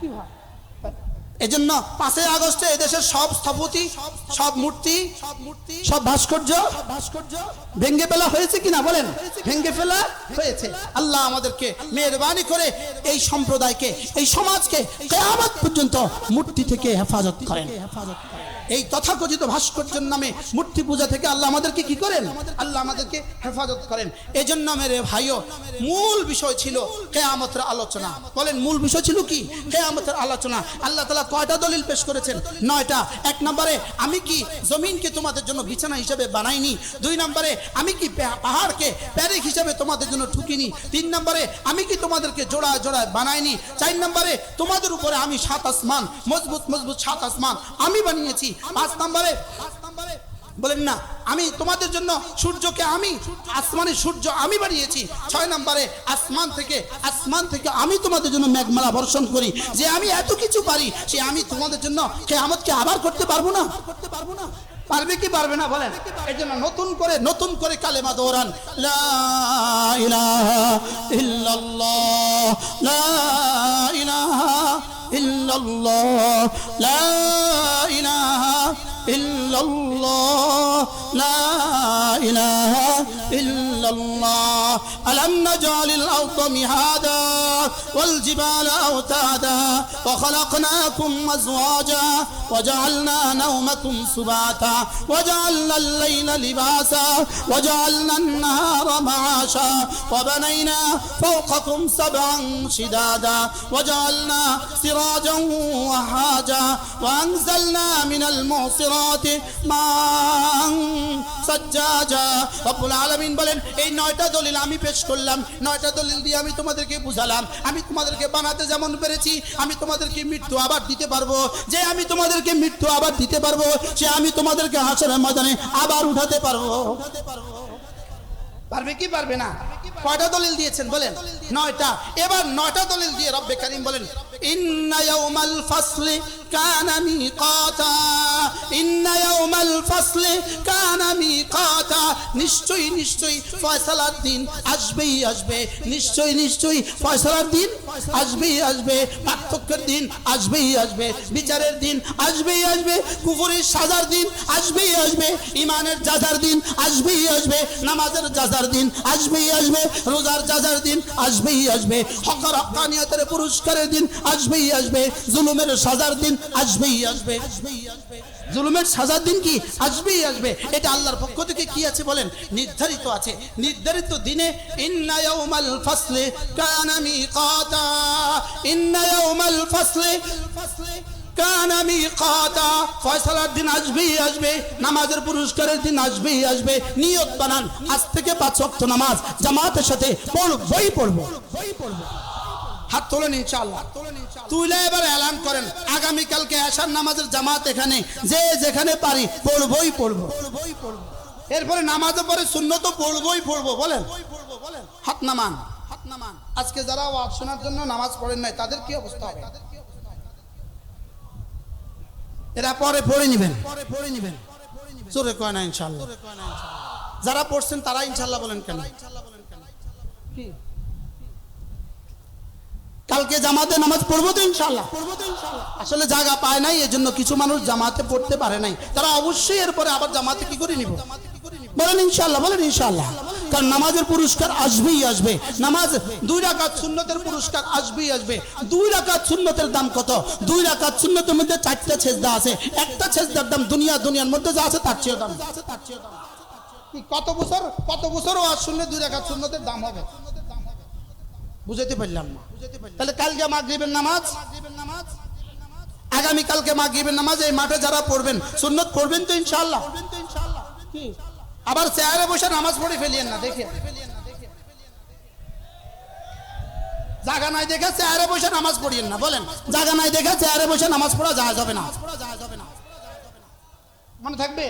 কি হয় এজন্য 5 আগস্টে এদেশের সব স্থপতি সব মূর্তি সব ভাস্কর্য ভেঙে ফেলা হয়েছে কিনা বলেন ভেঙে ফেলা হয়েছে আল্লাহ আমাদেরকে মেহেরবানি করে এই সম্প্রদায়কে এই সমাজকে কিয়ামত পর্যন্ত মূর্তি থেকে হেফাজত করেন এই তথাকথিত ভাস্কর্যের নামে মূর্তি পূজা থেকে আল্লাহ আমাদেরকে কি করেন? আল্লাহ আমাদেরকে হেফাজত করেন। এজন্য মেরে ভাইও মূল বিষয় ছিল কিয়ামতের আলোচনা। বলেন মূল বিষয় ছিল কি? কিয়ামতের আলোচনা। আল্লাহ তাআলা কয়টা দলিল পেশ করেছেন? 9টা। এক নম্বরে, আমি কি জমিনকে তোমাদের জন্য বিছানা হিসেবে বানাইনি? 2 নম্বরে, আমি কি পাহাড়কে প্যারেক হিসেবে তোমাদের জন্য ঠুকিনি? 3 নম্বরে, আমি কি তোমাদেরকে জোড়ায় জোড়ায় বানাইনি? 4 নম্বরে, তোমাদের উপরে আমি 7 আসমান, মজবুত মজবুত 7 আসমান আমি বানিয়েছি। 5 নম্বরে বলেন না, আমি তোমাদের জন্য সূর্যকে, আমি আসমানের সূর্য আমি বানিয়েছি। 6 নম্বরে, আসমান থেকে আমি তোমাদের জন্য মেঘমালা বর্ষণ করি। যে আমি এত কিছু পারি, সে আমি তোমাদের জন্য কিয়ামতকে আবার করতে পারবো না? পারবে কি পারবে না বলেন? এই জন্য নতুন করে কালেমা দৌড়ান, লা ইলাহা ইল্লাল্লাহ, লা ইলাহা ইল্লাল্লাহ, লা ইলাহা ইল্লাল্লাহ, লা ইলাহা ইল্লাল্লাহ। আলাম নাজআলিল আরদা মিহাদা ওয়াল জিবালা আওতাদা ওয়া খালাকনাকুম আজওয়াজা ওয়া জাআলনা নাওমাকুম সুবাতা ওয়া জাআলনাল লাইলা লিবাসা ওয়া জাআলনান নাহারা মাআশা ওয়া বানাইনা ফাওকাকুম সাবআন শিদাদা ওয়া জাআলনা সিরাজান ওয়া হাজা ওয়া আনজালনা মিনাল মুসিরাতি মাআন সাজ্জাজা। রব্বুল আলামিন বলেন, এই 9টা দলিল আমি পেশ করলাম। 9টা দলিল দিয়ে আমি তোমাদেরকে বুঝালাম, আমি তোমাদেরকে বানাতে যেমন পেরেছি, আমি তোমাদেরকে মৃত্যু আবার দিতে পারবো। যে আমি তোমাদেরকে মৃত্যু আবার দিতে পারবো, সে আমি তোমাদেরকে হাশরের ময়দানে আবার উঠাতে পারবো। পারবে কি পারবে না? কয়টা দলিল দিয়েছেন বলেন? 9টা। এবার 9টা দলিল দিয়ে রব্বে কারীম বলেন, ইন্না ইয়াউমাল ফাসলি কানা মিকাতা, ইন্না ইয়াউমাল ফাসলি কানা মিকাতা। নিশ্চয়ই ফয়সালার দিন আসবেই আসবে। নিশ্চয়ই ফয়সালার দিন আসবেই আসবে। পার্থক্যের দিন আসবেই আসবে। বিচারের দিন আসবেই আসবে। কুফরের সাজার দিন আসবেই আসবে। ঈমানের জাযার দিন আসবেই আসবে। নামাজের জাযার দিন আসবেই আসবে। রোজার জাযার দিন আসবেই আসবে। হক্কানিয়তের পুরস্কারের দিন আসবেই আসবে। জুলুমের সাজার দিন আসবেই আসবে। জুলুমের সাজার দিন কি আসবেই আসবে। এটা আল্লাহর পক্ষ থেকে কি আছে বলেন? নির্ধারিত আছে। নির্ধারিত দিনে ইন্না ইয়াউমাল ফাসলি কানা মিকাতা, ইন্না ইয়াউমাল ফাসলি কানা মিকাতা। ফয়সালার দিন আসবেই আসবে। নামাজের পুরস্কারের দিন আসবেই আসবে। নিয়ত বানান, আজ থেকে 5 ওয়াক্ত নামাজ জামাতের সাথে পড়বো। হাত তোলেন ইনশাআল্লাহ। তুলে এবার এলান করেন, আগামী কালকে এশার নামাজের জামাত এখানে, যে যেখানে পারি পড়বই। এরপরে নামাজের পরে সুন্নত পড়বই বলেন। হাত নামান। আজকে যারা ওয়াজ শোনার জন্য নামাজ পড়েন নাই, তাদের কি অবস্থা হবে? এরা পরে পড়ে নিবেন। জোরে কয় না ইনশাআল্লাহ। যারা পড়ছেন তারা ইনশাআল্লাহ বলেন কেন? কালকে জামাতে নামাজ পড়বো তো ইনশাআল্লাহ। আসলে জায়গা পায় নাই, এজন্য কিছু মানুষ জামাতে পড়তে পারে নাই। তারা অবশ্যই এরপরে আবার জামাতে কি করে নিব? বলেন ইনশাআল্লাহ, বলেন ইনশাআল্লাহ। কারণ নামাজের পুরস্কার আসবেই আসবে। নামাজ 2 রাকাত সুন্নতের পুরস্কার আসবেই আসবে। 2 রাকাত সুন্নতের দাম কত? 2 রাকাত সুন্নতের মধ্যে 4টা সেজদা আছে। একটা সেজদার দাম দুনিয়ার মধ্যে যা আছে তার চেয়ে দাম। কত বছর ওয়াজ শুনলে 2 রাকাত সুন্নতের দাম হবে? বুঝাতে পারলাম না। তাহলে কালকে মাগরিবের নামাজ, আগামী কালকে মাগরিবের নামাজ এই মাঠে যারা পড়বেন, সুন্নত পড়বেন তো ইনশাআল্লাহ। আবার চেয়ারে বসে নামাজ পড়ে ফেলিয়েন না। দেখে জায়গা নাই দেখে চেয়ারে বসে নামাজ পড়িয়েন না। বলেন, জায়গা নাই দেখে চেয়ারে বসে নামাজ পড়া যাবে না। মনে থাকবে?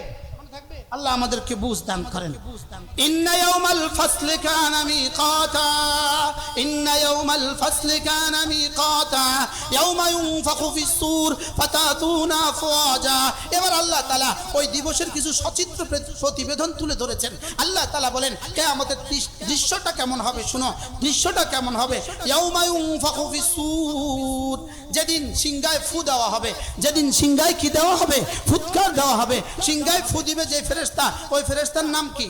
আল্লাহ আমাদেরকে বুঝ দান করেন। ইন্না ইয়াউমাল ফাসলি কানা মিকাতা, ইন্না ইয়াউমাল ফাসলি কানা মিকাতা, ইয়াউমা ইউনফাখু ফিস সূর ফাতাতুনা আফওয়াজা। এবার আল্লাহ তাআলা ওই দিবসের কিছু সচিত্র প্রতিবেদন তুলে ধরেছেন। আল্লাহ তাআলা বলেন, কিয়ামতের দৃশ্যটা কেমন হবে শুনো। দৃশ্যটা কেমন হবে? ইয়াউমা ইউনফাখু ফিস সূর, যেদিন সিংহায় ফু দেওয়া হবে। যেদিন সিংহায় কি দেওয়া হবে? ফুৎকার দেওয়া হবে। সিংহায় ফু দিবে যে ফেরেশতা, ওই ফেরেশতার নাম কি?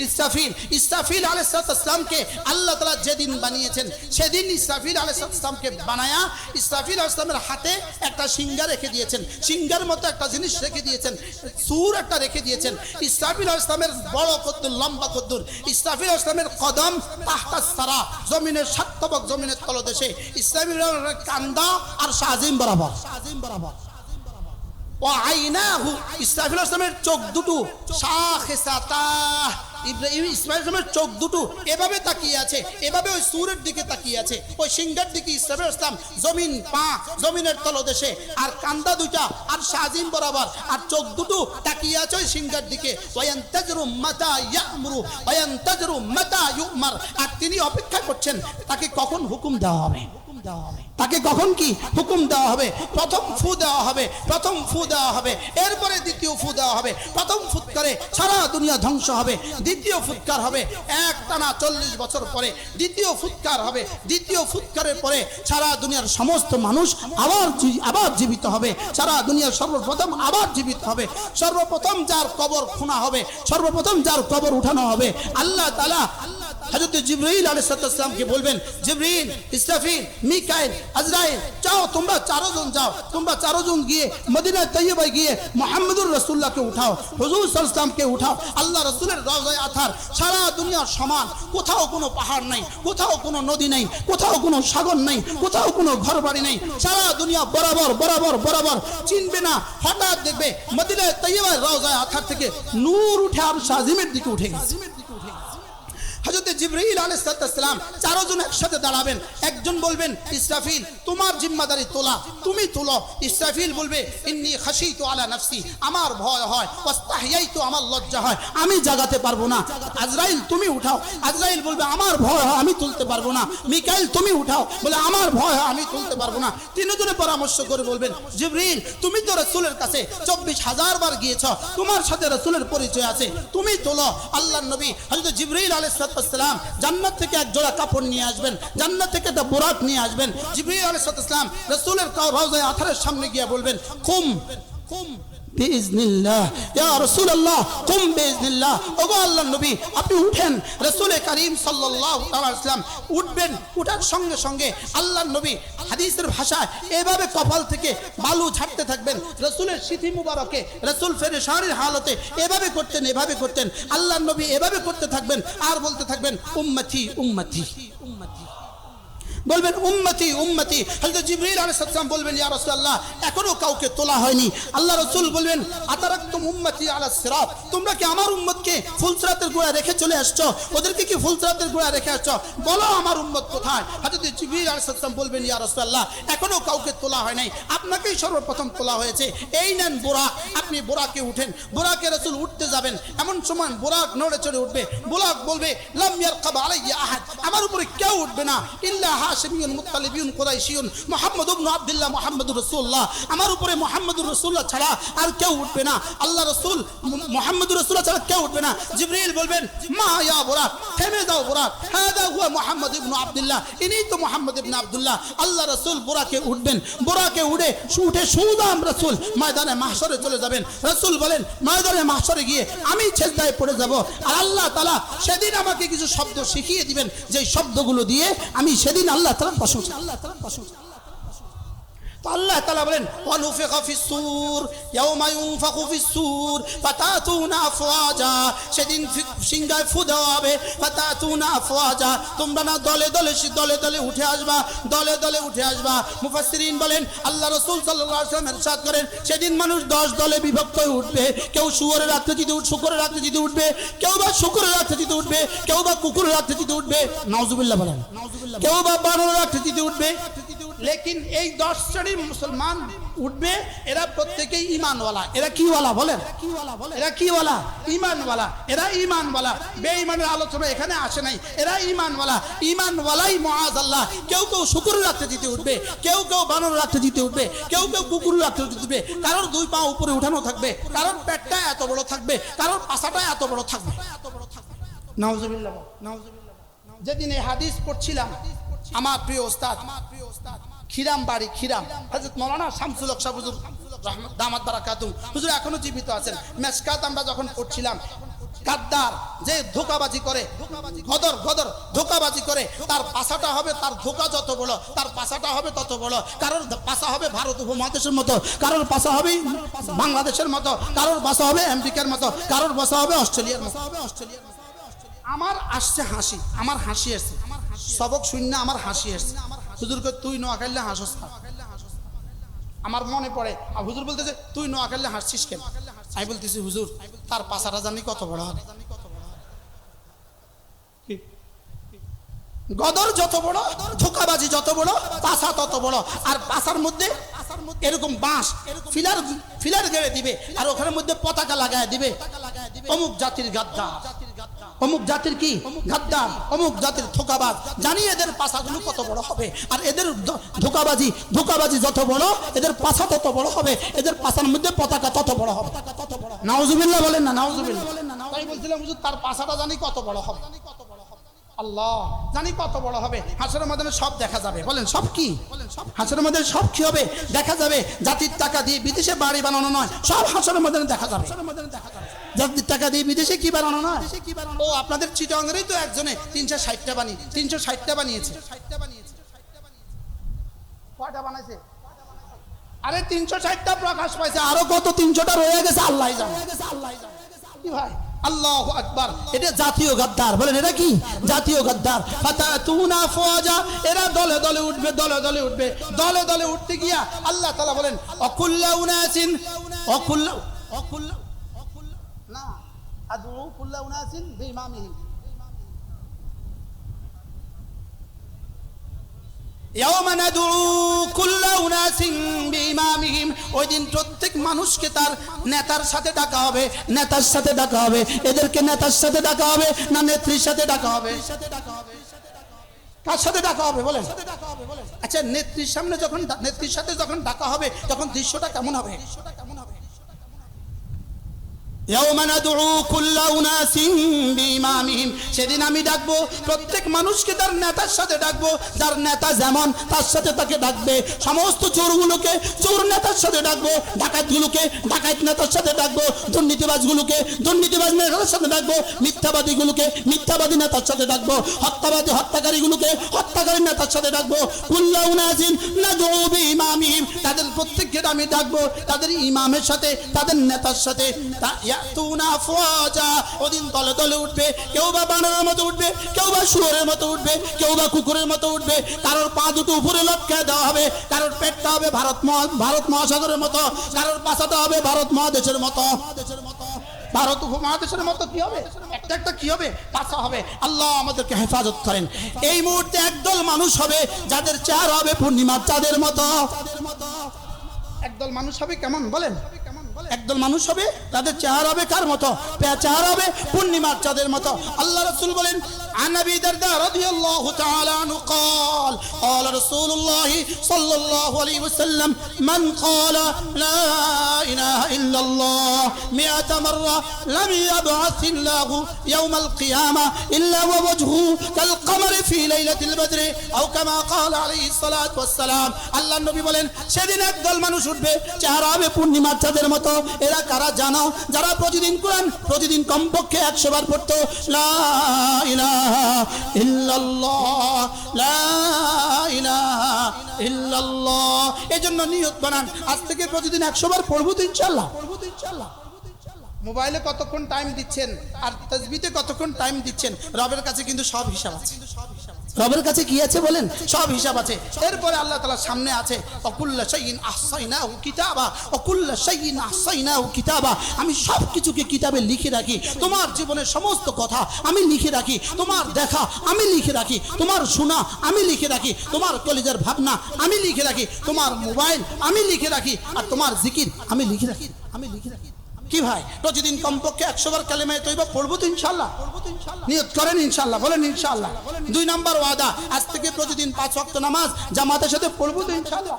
ইসরাফিল আলাইহিস সালামকে আল্লাহ তাআলা যেদিন বানিয়েছেন সেদিন ইসরাফিল আলাইহিস সালামকে বানায়া ইসরাফিল আলাইহিস সালামের হাতে একটা সিংহা রেখে দিয়েছেন, সিংহার মতো একটা জিনিস রেখে দিয়েছেন, সূর একটা রেখে দিয়েছেন। ইসরাফিল আলাইহিস সালামের বড় কদ্দুর, লম্বা কদ্দুর। ইসরাফিল আলাইহিস সালামের কদম তাহতা সারা, জমিনের সাতবক, জমিনের তলদেশে। ইসরাফিল কান্দা আর শাহজিম বরাবর। ও আইনাহু, ইসরাফিল আলাইহিস সালামের চোখ দুটো শাখিসাতা, ইসমাইল ইসলামের চোখ দুটো এভাবে তাকিয়ে আছে, এভাবে ওই সূরের দিকে তাকিয়ে আছে, ওই সিংহার দিকে। ইসরাফিল ইসলাম জমিন পা, জমিনের তলদেশে, আর কান্দা দুইটা আর শাহজিম বরাবর, আর চোখ দুটো তাকিয়ে আছে ওই সিংহার দিকে। ওয়ায়ান্তাজরু মাতা ইয়ামরু ওয়ায়ান্তাজরু মাতা ইউমার, আর তিনি অপেক্ষা করছেন তাকে কখন হুকুম দেওয়া হবে, তাকে কখন কি হুকুম দেওয়া হবে। প্রথম ফু দেওয়া হবে, প্রথম ফু দেওয়া হবে, এরপরে দ্বিতীয় ফু দেওয়া হবে। প্রথম ফুৎকারে সারা দুনিয়া ধ্বংস হবে, দ্বিতীয় ফুৎকার হবে এক টানা 40 বছর পরে, দ্বিতীয় ফুৎকার হবে, দ্বিতীয় ফুৎকারের পরে সারা দুনিয়ার সমস্ত মানুষ আবার জীবিত হবে, সারা দুনিয়ার সর্বপ্রথম আবার জীবিত হবে। সর্বপ্রথম যার কবর খোনা হবে, সর্বপ্রথম যার কবর উঠানো হবে, আল্লাহ তাআলা হযরত জিবরাইল আলাইহিস সালামকে বলবেন, জিবরিল, ইসরাফিল, মিকাইল, আজরাইল, যাও তোমরা চারজন, যাও তোমরা চারজন গিয়ে মদিনা তৈয়বায় গিয়ে মুহাম্মদুর রাসূলুল্লাহকে উঠাও, হুজুর সাল্লাল্লাহু আলাইহি ওয়াসাল্লামকে উঠাও। আল্লাহ রাসূলের রওজায়ে আথার সারা দুনিয়ার সমান, কোথাও কোনো পাহাড় নাই, কোথাও কোনো নদী নাই, কোথাও কোনো সাগর নাই, কোথাও কোনো ঘরবাড়ি নাই, সারা দুনিয়া বরাবর বরাবর বরাবর চিনবে না। হঠাৎ দেখবে মদিনা তৈয়বার রওজায়ে আথার থেকে নূর উঠে আর শাহজিমের দিকে উঠে গেছে। হযরত জিবরাইল আলাইহিস সালাম চারজন একসাথে দাঁড়াবেন। একজন বলবেন, ইসরাফিল তোমার জিম্মাদারি তোলা, তুমি তোলো। ইসরাফিল বলবে, ইন্নী খাশিতু আলা নাফসি, আমার ভয় হয়, ওয়াস্তাহিয়াইতু, আমার লজ্জা হয়, আমি জাগাতে পারবো না। আজরাইল তুমি উঠাও। আজরাইল বলবে, আমার ভয় হয়, আমি তুলতে পারবো না। মিকাইল তুমি উঠাও, বলে আমার ভয় হয়, আমি তুলতে পারবো না। তিনজনে পরামর্শ করে বলবেন, জিবরিল তুমি তো রাসূলের কাছে 24,000 বার গিয়েছ, তোমার সাথে রাসূলের পরিচয় আছে, তুমি তোলো। আল্লাহর নবী হযরত জিবরাইল আলাইহিস সালাম জান্নাত থেকে এক জোড়া কাপড় নিয়ে আসবেন, জান্নাত থেকে একটা বোরাক নিয়ে আসবেন। জিবরাইল আলাইহিস সালাম রাসূলের রওজায়ে আথারের সামনে গিয়ে বলবেন, কুম বিইজনিল্লাহ ইয়া রাসূলুল্লাহ, কুম বিইজনিল্লাহ। ওগো আল্লাহর নবী আপনি উঠেন। রাসূল করিম সাল্লাল্লাহু আলাইহি ওয়াসাল্লাম উঠবেন। উঠার সঙ্গে সঙ্গে আল্লাহর নবী হাদিসের ভাষায় এভাবে কপাল থেকে বালু ঝাড়তে থাকবেন। রাসূলের সিথি মুবারকে রাসূল ফেরেশানির হালতে এভাবে করতেন, এভাবে করতেন। আল্লাহর নবী এভাবে করতে থাকবেন আর বলতে থাকবেন, উম্মতি উম্মতি উম্মতি, বলবেন উম্মতি উম্মতি। হযরত জিবরাইল আলাইহিস সালাম বলবেন, ইয়া রাসূলুল্লাহ এখনো কাউকে তোলা হয়নি। আল্লাহ রাসূল বলবেন, আতারাকতুম উম্মতি আলা সিরাত, তোমরা কি আমার উম্মতকে ফুলসিরাতের গোড়ায় রেখে চলে আসছো? ওদেরকে কি ফুলসিরাতের গোড়ায় রেখে আসছো? বলো আমার উম্মত কোথায়? হযরত জিবরাইল আলাইহিস সালাম বলবেন, ইয়া রাসূলুল্লাহ এখনো কাউকে তোলা হয় নাই, আপনাকেই সর্বপ্রথম তোলা হয়েছে। এই নেন বোরাক, আপনি বোরাকে উঠেন। বোরাকে রাসূল উঠতে যাবেন, এমন সময় বোরাক নড়ে চড়ে উঠবে। বোরাক বলবে, লাম ইয়ারকাব আলাইয়া আহাদ, আমার উপরে কেউ উঠবে না, ইল্লা হাশিমিয়ুন মুত্তালিবিয়ুন কুরাইশিয়ুন মুহাম্মদ ইবনে আব্দুল্লাহ মুহাম্মদুর রাসূলুল্লাহ, আমার উপরে মুহাম্মদুর রাসূলুল্লাহ ছাড়া আর কেউ উঠবে না। আল্লাহ রাসূল মুহাম্মদুর রাসূলুল্লাহ ছাড়া কেউ উঠবে না। জিবরাইল বলবেন, মা ইয়া বোরাক, থেমে যাও বোরাক, হাদা হুয়া মুহাম্মদ ইবনে আব্দুল্লাহ, ইনি তো মুহাম্মদ ইবনে আব্দুল্লাহ। আল্লাহ রাসূল বোরাকে উঠবেন। বোরাকে উঠে সুদাম রাসূল ময়দানে মাহশরে চলে যাবেন। রাসূল বলেন, ময়দানে মাহশরে গিয়ে আমি সিজদায় পড়ে যাব, আর আল্লাহ তাআলা সেদিন আমাকে কিছু শব্দ শিখিয়ে দিবেন, যে শব্দগুলো দিয়ে আমি সেদিন আল্লাহ তাআলা প্রশংসা। তো আল্লাহ তাআলা বলেন, ওয়ানুফিখা ফিস-সূর ইয়াওমা ইউনফাখু ফিস-সূর ফাতাতুনা আফওয়াজা, সেদিন সিংহায় ফু দেওয়া হবে, ফাতাতুনা আফওয়াজা, তোমরা না দলে দলে দলে দলে উঠে আসবা, দলে দলে উঠে আসবা। মুফাসসিরিন বলেন, আল্লাহ রাসূল সাল্লাল্লাহু আলাইহি ওয়াসাল্লাম ইরশাদ করেন, সেদিন মানুষ 10 দলে বিভক্ত হয়ে উঠবে। কেউ শুকরের আকৃতিতে শুকরের আকৃতিতে উঠবে, কেউ বা শুকরের আকৃতিতে উঠবে, কেউ বা কুকুরের আকৃতিতে উঠবে, নাউজুবিল্লাহ বলেন, কেউ বা বানরের আকৃতিতে উঠবে। লেকিন এই 10 শ্রেণীর মুসলমান উঠবে, এরা প্রত্যেকেই ঈমানওয়ালা। এরা কি ওয়ালা বলেন? এরা কি ওয়ালা? ঈমানওয়ালা। এরা ঈমানওয়ালা, বেঈমানের আলোচনা এখানে আসে নাই। এরা ঈমানওয়ালা, ঈমানওয়ালাই মুআযাল্লাহ। কেউ কেউ শুকরের আকৃতিতে উঠবে, কেউ কেউ বানরের আকৃতিতে উঠবে, কেউ কেউ কুকুরের আকৃতিতে উঠবে। কারোর 2 পা উপরে উঠানো থাকবে, কারোর পেটটা এত বড় থাকবে, কারোর পাছাটা এত বড় থাকবে। নাউজুবিল্লাহ, নাউজুবিল্লাহ। যেদিন এই হাদিস পড়ছিলাম, আমার প্রিয় ওস্তাদ খিরাম বাড়ি, খিরাম হযরত মাওলানা শামসুল হক সাহেব হুজুর দামাত বারাকাতুহু হুজুর এখনো জীবিত আছেন। মেশকাত আমরা যখন পড়ছিলাম, গাদ্দার যে ধোঁকাবাজি করে, গদর গদর ধোঁকাবাজি করে, তার পাছাটা হবে, তার ধোঁকা যত বড় তার পাছাটা হবে তত বড়। কারোর পাছা হবে ভারত উপমহাদেশের মতো, কারোর পাছা হবে বাংলাদেশের মতো, কারোর পাছা হবে আমেরিকার মতো, কারোর পাছা হবে অস্ট্রেলিয়ার মতো। আমার আসছে হাসি, আমার হাসি আসছে, সবক শূন্য আমার হাসি আসছে। হুজুরকে তুই নোয়াখালীতে হাসস না, আমার মনে পড়ে। আর হুজুর বলতেছে তুই নোয়াখালীতে হাসছিস কেন? আমি বলতেছি হুজুর তার পাছাটা জানি কত বড় হবে। গদর যত বড়, ধোঁকাবাজি যত বড়, পাছা তত বড়। আর পাছার মধ্যে এরকম বাঁশ ফিলার গেড়ে দিবে, আর ওখানের মধ্যে পতাকা লাগায় দিবে, অমুক জাতির গাদ্দার, অমুক জাতির কি গাদ্দার, অমুক জাতির ধোঁকাবাজ। জানি এদের পাছাগুলো কত বড় হবে, আর এদের ধোঁকাবাজি যত বড় এদের পাছা তত বড় হবে, এদের পাছার মধ্যে পতাকা তত বড় হবে। নাউজুবিল্লাহ বলেন না, নাউজুবিল্লাহ। তাই বলছিলাম হুজুর তার পাছাটা জানি কত বড় হবে, আল্লাহ জানি কত বড় হবে। হাসরের ময়দানে সব দেখা যাবে। বলেন সব কি? হাসরের ময়দানে সব কি হবে? দেখা যাবে। জাতির টাকা দিয়ে বিদেশে বাড়ি বানানো নয়, সব হাসরের ময়দানে দেখা যাবে। জাতির টাকা দিয়ে বিদেশে কি বানানো নয়। ও আপনাদের চিটাগাংয়েরই তো একজনে 360টা বানিয়েছে। কয়টা বানাইছে? আরে 360টা প্রকাশ পাইছে, আরো কত 300টা রয়ে গেছে আল্লাহ জানে। কি ভাই আল্লাহু আকবার, এটা জাতীয় গাদ্দার। বলেন এটা কি? জাতীয় গাদ্দার। ফাতাতুনা আফওয়াজা, এরা দলে দলে উঠবে, দলে দলে উঠবে। দলে দলে উঠতে গিয়া আল্লাহ তাআলা বলেন অকুল্লা উনাসিন না আদউ কুল্লা উনাসিন বিইমামিহিম। ইয়াওমা নাদউ কুল্লা উনাসিন বিইমামিহিম, ওই দিন প্রত্যেক মানুষকে তার নেতার সাথে ডাকা হবে, নেতার সাথে ডাকা হবে। এদেরকে নেতার সাথে ডাকা হবে না নেত্রীর সাথে ডাকা হবে? কার সাথে ডাকা হবে বলেন? আচ্ছা নেত্রীর সামনে যখন, নেত্রীর সাথে যখন ডাকা হবে তখন দৃশ্যটা কেমন হবে? ইয়াওমা নাদউ কুল্লা উনাসিন বিইমামিহিম, সেদিন আমি ডাকবো প্রত্যেক মানুষকে তার নেতার সাথে ডাকবো। যার নেতা যেমন তার সাথে তাকে ডাকবে। সমস্ত চোরগুলোকে চোর নেতার সাথে ডাকবো, ডাকাতগুলোকে ডাকাত নেতার সাথে ডাকবো, দুর্নীতিবাজগুলোকে দুর্নীতিবাজ নেতার সাথে ডাকবো, মিথ্যাবাদীগুলোকে মিথ্যাবাদী নেতার সাথে ডাকবো, হত্যাকারীগুলোকে হত্যাকারী নেতার সাথে ডাকবো। কুল্লা উনাসিন নাদউ বিইমামিহিম, তাদের প্রত্যেককে আমি ডাকবো তাদের ইমামের সাথে, তাদের নেতার সাথে। ওদিন দলে দলে উঠবে, কেউ বা বানরের মতো উঠবে, কেউ বা শুয়োরের মতো উঠবে, কেউ বা কুকুরের মতো উঠবে। কারোর পা দুটো উপরে লটকায় দেওয়া হবে, কারোর পেটটা হবে ভারত মহাসাগরের মতো, কারোর পাছাটা হবে ভারত মহাদেশের মতো। ভারত উপমহাদেশের মতো কি হবে? একটা একটা কি হবে? পাছা হবে। আল্লাহ আমাদেরকে হেফাজত করেন। এই মুহূর্তে একদল মানুষ হবে যাদের চেহারা হবে পূর্ণিমার চাঁদের মতো। একদল মানুষ হবে কেমন বলেন? একদল মানুষ হবে তাদের চেহারা হবে কার মতো? চেহারা হবে পূর্ণিমার চাঁদের মতো। আল্লাহ রাসূল বলেন عن أبي الدرداء رضي الله تعالى عنه قال قال رسول الله صلى الله عليه وسلم من قال لا إله إلا الله 100 مرة لم يبعث الله يوم القيامة إلا ووجهه كالقمر في ليلة البدر أو كما قال عليه الصلاة والسلام। আল্লাহ নবী বলেন সেদিন একদল মানুষ উঠবে চেহারা হবে পূর্ণিমার চাঁদের মতো। এরা কারা জানো? যারা প্রতিদিন কোরআন প্রতিদিন কমপক্ষে 100 বার পড়তো লা ইলাহা ইল্লাল্লাহ, লা ইলাহা ইল্লাল্লাহ। এজন্য নিয়ত বানান আজ থেকে প্রতিদিন 100 বার পড়বো তো ইনশাআল্লাহ। মোবাইলে কতক্ষণ টাইম দিচ্ছেন আর তাসবিতে কতক্ষণ টাইম দিচ্ছেন, রবের কাছে কিন্তু সব হিসাব আছে। রবের কাছে কি আছে বলেন? সব হিসাব আছে। এরপরে আল্লাহ তাআলার সামনে আছে অকুল্লা শাইইন আহসাইনাহু কিতাবা, অকুল্লা শাইইন আহসাইনাহু কিতাবা। আমি সব কিছুকে কিতাবে লিখে রাখি। তোমার জীবনের সমস্ত কথা আমি লিখে রাখি, তোমার দেখা আমি লিখে রাখি, তোমার শোনা আমি লিখে রাখি, তোমার কলিজার ভাবনা আমি লিখে রাখি, তোমার মোবাইল আমি লিখে রাখি, আর তোমার জিকির আমি লিখে রাখি। কি ভাই প্রতিদিন কমপক্ষে 100 বার কালেমায়ে তয়্যিবা পড়বো তো ইনশাআল্লাহ? নিয়ত করেন ইনশাআল্লাহ, বলেন ইনশাআল্লাহ। 2 নম্বর ওয়াদা আজ থেকে প্রতিদিন 5 ওয়াক্ত নামাজ জামাতের সাথে পড়বো তো ইনশাআল্লাহ।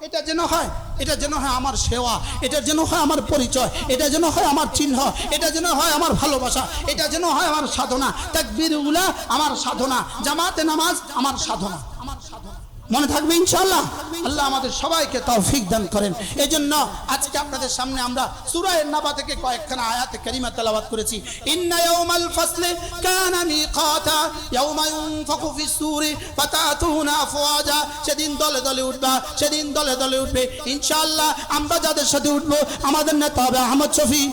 এটা যেন হয়, এটা যেন হয় আমার সেবা, এটা যেন হয় আমার পরিচয়, এটা যেন হয় আমার চিহ্ন, এটা যেন হয় আমার ভালোবাসা, এটা যেন হয় আমার সাধনা। তাকবীর উলা আমার সাধনা, জামাতে নামাজ আমার সাধনা। মনে থাকবে ইনশাআল্লাহ। আল্লাহ আমাদের সবাইকে তৌফিক দান করেন। এজন্য আজকে আপনাদের সামনে আমরা সূরা আন-নাবা থেকে কয়েকখানা আয়াতে কারিমা তেলাওয়াত করেছি। ইন্না ইয়াউমাল ফাসলি কানা মিকাতা ইয়াউমা ইউনফাখু ফিস সূরি ফাতাতুনা আফওয়াজা। সেদিন দলে দলে উঠবা, সেদিন দলে দলে উঠবে ইনশাআল্লাহ। আমরা যাদের সাথে উঠবো আমাদের নেতা হবে আহমদ শফি।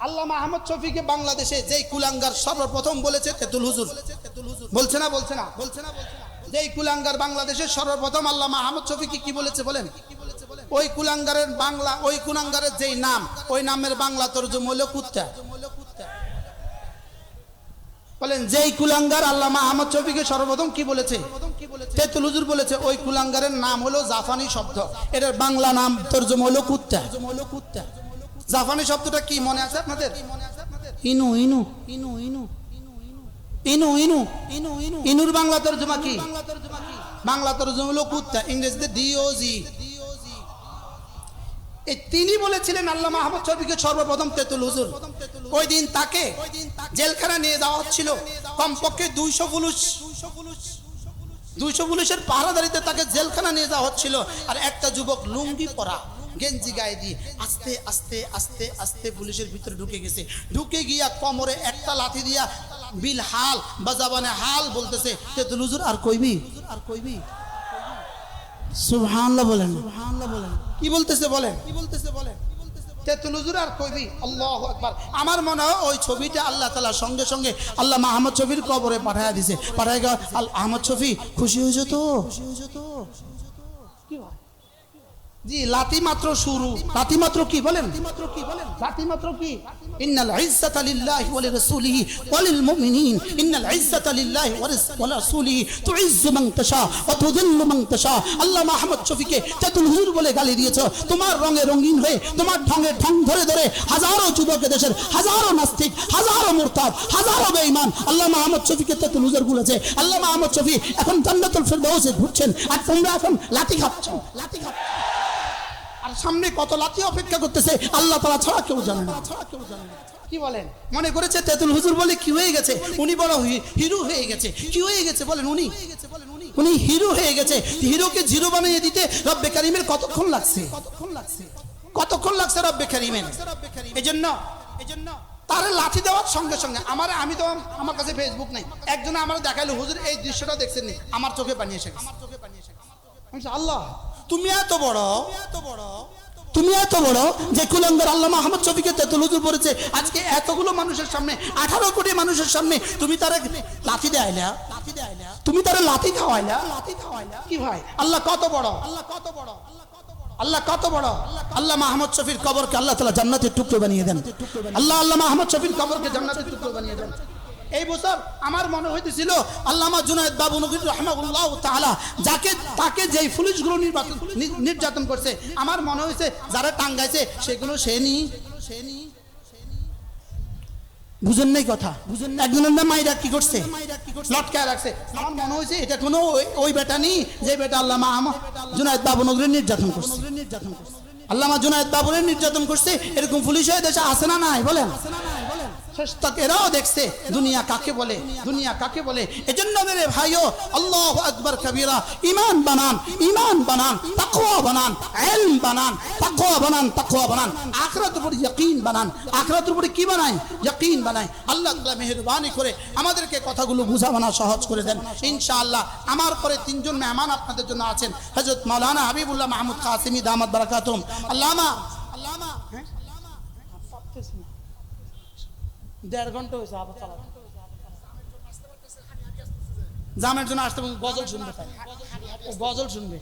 আল্লামা আহমদ শফিকে বাংলাদেশে যেই কুলাঙ্গার সর্বপ্রথম বলেছে তেতুল হুজুর। বলছে না? যেই কুলাঙ্গার বাংলাদেশের সর্বপ্রথম আল্লামা আহমদ শফিকে কি বলেছে বলেন? ওই কুলাঙ্গারের বাংলা, ওই কুলাঙ্গারের যেই নাম, ওই নামের বাংলা তরজমা হলো কুত্তা। বলেন যেই কুলাঙ্গার আল্লামা আহমদ শফিকে সর্বপ্রথম কি বলেছে? তেতুল হুজুর বলেছে। ওই কুলাঙ্গারের নাম হলো জাফানি শব্দ, এটার বাংলা নাম তরজমা হলো কুত্তা। জাফানি শব্দটা কি মনে আছে আপনাদের? ইনু ইনু ইনু ইনু ইনু ইনু ইনু ইনু ইনুর বাংলা তরজমা কি? বাংলা তরজমা হলো কুত্তা, ইংরেজিতে ডিওজি। এই তিনি বলেছিলেন আল্লামা আহমদ শফিকে সর্বপ্রথম তেতুল হুজুর। ওই দিন তাকে জেলখানা নিয়ে যাওয়া হচ্ছিল, কমপক্ষে 200 পুলিশের পাহারাদারিতে তাকে জেলখানা নিয়ে যাওয়া হচ্ছিল। আর একটা যুবক লুঙ্গি পরা, গেঞ্জি গায়ে দিয়ে আস্তে আস্তে আস্তে আস্তে পুলিশের ভিতরে ঢুকে গেছে। ঢুকে গিয়া কোমরে একটা লাঠি দিয়া বিল হাল বাজাবানে হাল বলতেছে, তেতুল হুজুর আর কইবি, আর কইবি। সুবহানাল্লাহ বলেন। কি বলতেছে বলেন? তেতুল হুজুর আর কইবি। আল্লাহু আকবার। আমার মনে হয় ওই ছবিটা আল্লাহ তাআলা সঙ্গে সঙ্গে আল্লামা আহমদ শফির কবরে পাঠায়া দিয়েছে। পাঠায় গা আহমদ শফি খুশি হয়েছে তো? কি হয়? জি, লাতি মাত্র শুরু। লাতি মাত্র কি বলেন? লাতি মাত্র কি? ইন্নাল ইজ্জাতা লিল্লাহি ওয়া লিরাসূলিহি ওয়া লিল মুমিনিন। ইন্নাল ইজ্জাতা লিল্লাহি ওয়া লিরাসূলিহি তুইজ্জু মান তাশা ওয়া তুযিল্লু মান তাশা। আল্লামা আহমদ শফিকে তেতুল হুজুর বলে গালি দিয়েছো। তোমার রঙে রঙিন হয়ে, তোমার ঢঙে ঢং ধরে ধরে হাজারো যুবক দেশের, হাজারো নাস্তিক, হাজারো মুরতাদ, হাজারো বেঈমান আল্লামা আহমদ শফিকে তেতুল হুজুর বলেছে। আল্লামা আহমদ শফি এখন জান্নাতুল ফিরদাউসে ঘুরছেন, আর তোমরা এখন লাঠি খাচ্ছ। আর সামনে কত লাঠি অপেক্ষা করতেছে আল্লাহ তাআলা ছাড়া কেউ জানে না। কি বলেন? মনে করেছে তেতুল হুজুর বলে কি হয়ে গেছে, উনি বড় হিরো হয়ে গেছে। কি হয়ে গেছে বলেন? উনি হিরো হয়ে গেছে। হিরোকে জিরো বানিয়ে দিতে রব্বে কারিমের কতক্ষণ লাগছে রব্বে কারিমের। এজন্য তার লাঠি দেওয়ার সঙ্গে সঙ্গে আমি তো, আমার কাছে ফেসবুক নাই, একজন আমার দেখাইলো, হুজুর এই দৃশ্যটা দেখছেন নি? আমার চোখে পানি এসে গেছে। আল্লাহ, তুমি এত বড় যে কুলাঙ্গার আল্লামা আহমদ শফিকে তেতুল হুজুর বলেছে। আজকে এতগুলো মানুষের সামনে, 18 কোটি মানুষের সামনে তুমি তারে লাঠি দেয়াইলা, তুমি তারে লাঠি খাওয়াইলা। কি ভাই, আল্লাহ কত বড়! আল্লামা আহমদ শফির কবরকে আল্লাহ তাআলা জান্নাতের টুকরো বানিয়ে দেন। আল্লামা আহমদ শফির কবরকে জান্নাতের টুকরো বানিয়ে দেন। এই বছর আমার মনে হইতেছিল আল্লামা জুনায়েদ বাবনগরী রাহিমাহুল্লাহ তাআলা তাকে যেই পুলিশগুলো নির্যাতন করছে, আমার মনে হয়েছে যারা টাঙ্গাইছে সেগুলো সেনি। বুঝেন নাই কথা? একজনের নাম মাইরা কি করছে, লটকায় রাখছে। আমার মনে হয়েছে এটা কোনো ওই বেটা নি যে বেটা আল্লামা জুনায়েদ বাবনগরী নির্যাতন করছে। আল্লামা জুনায়েদ বাবনগরী নির্যাতন করছে, এরকম পুলিশ দেশে আছে না নাই বলেন? এরাও দেখছে দুনিয়া কাকে বলে। এজন্য মেরে ভাইও, আল্লাহু আকবার কাবীরা, ঈমান বানান, তাকওয়া বানান, ইলম বানান, তাকওয়া বানান, আখিরাতের উপর ইয়াকিন বানান। আখিরাতের উপর কি বানাই? ইয়াকিন বানাই। আল্লাহ তাআলা মেহেরবানি করে আমাদেরকে কথাগুলো বুঝাবানা সহজ করে দেন ইনশাআল্লাহ। আমার পরে 3 জন মেহমান আপনাদের জন্য আছেন। হযরত মাওলানা হাবিবুল্লাহ মাহমুদ কাসেমি দামাত বারাকাতুহুম। আল্লামা 1.5 ঘন্টা হয়েছে আবার চালাতে। জামের জন্য আসতে গজল শুনবে, গজল শুনবে।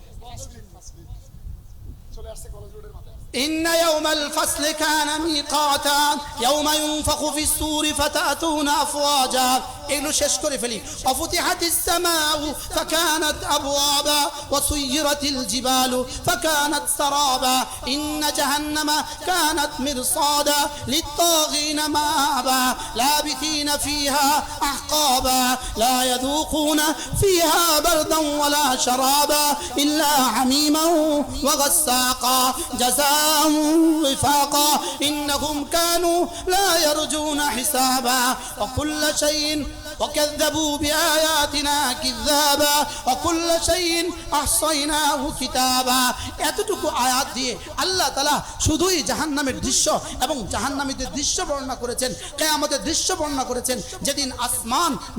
চলে আসছে কলেজ রোডের মাথায়। إن يوم الفصل كان ميقاتا يوم ينفخ في الصور فتأتون أفواجا এগুলো শেষ করে ফেলি। وفتحت السماء فكانت أبوابا وسيرت الجبال فكانت سرابا إن جهنم كانت مرصادا للطاغين مآبا لابثين فيها أحقابا لا يذوقون فيها بردا ولا شرابا إلا حميما وغساقا جزاء وفاقا إنهم كانوا لا يرجون حسابا وكل شيء وكذبوا بآياتنا كذابا وكل شيء أحصيناه كتابا। এতটুকু আয়াত দিয়ে আল্লাহ তাআলা শুধুই জাহান্নামের দৃশ্য এবং জাহান্নামীদের দৃশ্য বর্ণনা করেছেন, কিয়ামতের দৃশ্য বর্ণনা করেছেন।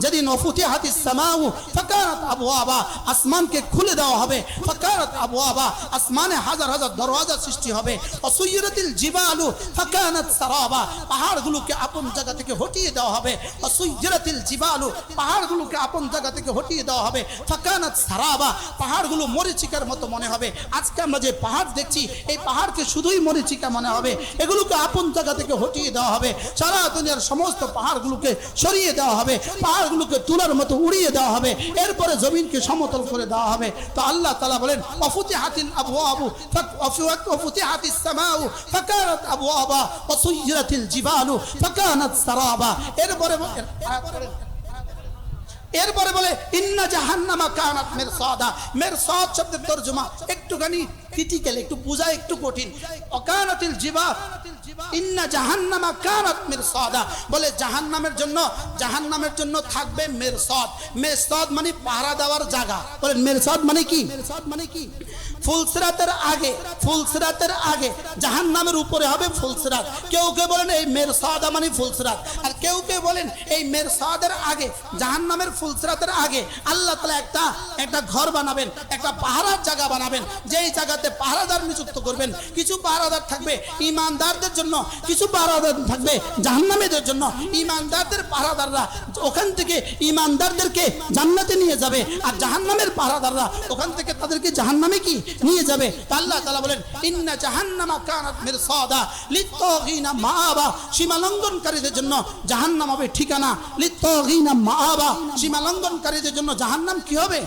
যেদিন ওয়াফুতিহাতিস সামাউ ফাকানাত আবওয়াবা, আসমানকে খুলে দেওয়া হবে, ফাকানাত আবওয়াবা, আসমানে হাজার হাজার দরওয়াজা সৃষ্টি হবে। ওয়াসুয়িরাতিল জিবালু ফাকানাত সারাবা, পাহাড়গুলোকে আপন জায়গা থেকে হটিয়ে দেওয়া হবে। ওয়াসুয়িরাতিল জিবালু, পাহাড়গুলোকে আপন জায়গা থেকে হটিয়ে দেওয়া হবে। ফাকানাত সারাবা, পাহাড়গুলো মরিচিকার মতো মনে হবে। আজকে আমরা যে পাহাড় দেখছি, এই পাহাড়কে শুধুই মরিচিকা মনে হবে। এগুলোকে আপন জায়গা থেকে হটিয়ে দেওয়া হবে। সারা দুনিয়ার সমস্ত পাহাড়গুলোকে সরিয়ে দেওয়া হবে, পাহাড়গুলোকে তুলার মতো উড়িয়ে দেওয়া হবে, এরপরে জমিনকে সমতল করে দেওয়া হবে। তো আল্লাহ তাআলা বলেন ওয়াফুতিহাতিল আবওয়াবু ওয়াফুতিহাতিস সামাউ ফাকানাত আবওয়াবা ওয়াসুয়িরাতিল জিবালু ফাকানাত সারাবা। এরপরে বলে ইন্না জাহান্নামা কানাত মিরসাদা। মিরসাদ শব্দের তরজমা একটুখানি ক্রিটিক্যাল, একটু বোঝা একটু কঠিন। অকানাতিল জিবাল, ইন্না জাহান্নামা কানাত মিরসাদা, বলে জাহান্নামের জন্য থাকবে মিরসাদ। মিরসাদ মানে পাহারা দেওয়ার জায়গা। বলেন মিরসাদ মানে কি? ফুলসিরাতের আগে জাহান্নামের উপরে হবে ফুলসিরাত। কেউ বলেন এই মিরসাদা মানে ফুলসিরাত, আর কেউ বলেন এই মিরসাদের আগে, জাহান্নামের ফুলসিরাতের আগে আল্লাহ তাআলা একটা ঘর বানাবেন, একটা পাহারার জায়গা বানাবেন, যেই জায়গাতে পাহারাদার নিযুক্ত করবেন। কিছু পাহারাদার থাকবে ঈমানদারদের জন্য, কিছু পাহারাদার থাকবে জাহান্নামীদের জন্য। ঈমানদারদের পাহারাদাররা ওখান থেকে ঈমানদারদেরকে জান্নাতে নিয়ে যাবে, আর জাহান্নামের পাহারাদাররা ওখান থেকে তাদেরকে জাহান্নামে কি নিয়ে যাবে। আল্লাহ তাআলা বলেন ইন্না জাহান্নামা কানাত মিরসাদা লিত্তাগিনা মাআবা, সীমালঙ্ঘনকারীদের জন্য জাহান্নাম হবে ঠিকানা। লিত্তাগিনা মাআবা, সীমালঙ্ঘনকারীদের জন্য জাহান্নাম কি হবে?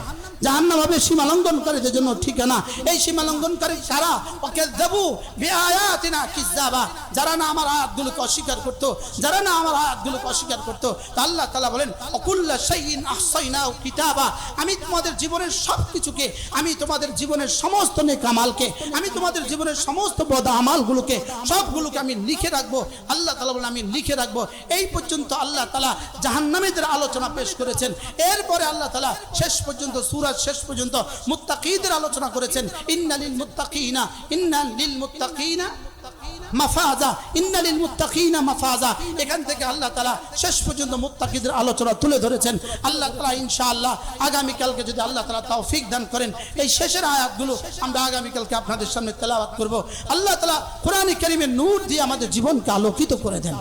জাহান্নাম হবে সীমালঙ্ঘনকারীদের জন্য ঠিকানা। এই সীমালঙ্ঘনকারী সারা ওয়াকাযযাবু বিআয়াতিনা কিযাবা, যারা না আমার আয়াতগুলোকে অস্বীকার করতো, তা আল্লাহ তাআলা বলেন ওয়াকুল্লা শাইইন আহসাইনাহু কিতাবা, আমি তোমাদের জীবনের সবকিছুকে, আমি তোমাদের জীবনের সমস্ত নেক আমালকে, আমি তোমাদের জীবনের সমস্ত বদ আমালগুলোকে সবগুলোকে আমি লিখে রাখবো। আল্লাহ তাআলা বলেন আমি লিখে রাখবো। এই পর্যন্ত আল্লাহ তাআলা জাহান্নামীদের আলোচনা পেশ করেছেন। এরপরে আল্লাহ তাআলা শেষ পর্যন্ত সূরার শেষ পর্যন্ত মুত্তাকিদের আলোচনা করেছেন। ইন্না লিল মুত্তাকিনা মাফাজা, ইন্না লিল মুত্তাকিনা মাফাজা। এখান থেকে আল্লাহ তাআলা শেষ পর্যন্ত মুত্তাকিদের আলোচনা তুলে ধরেছেন। আল্লাহ তাআলা ইনশাআল্লাহ আগামীকালকে যদি আল্লাহ তাআলা তৌফিক দান করেন, এই শেষের আয়াতগুলো আমরা আগামীকালকে আপনাদের সামনে তেলাওয়াত করব। আল্লাহ তাআলা কোরআন কারীমের নূর দিয়ে আমাদের জীবনকে আলোকিত করে দেন।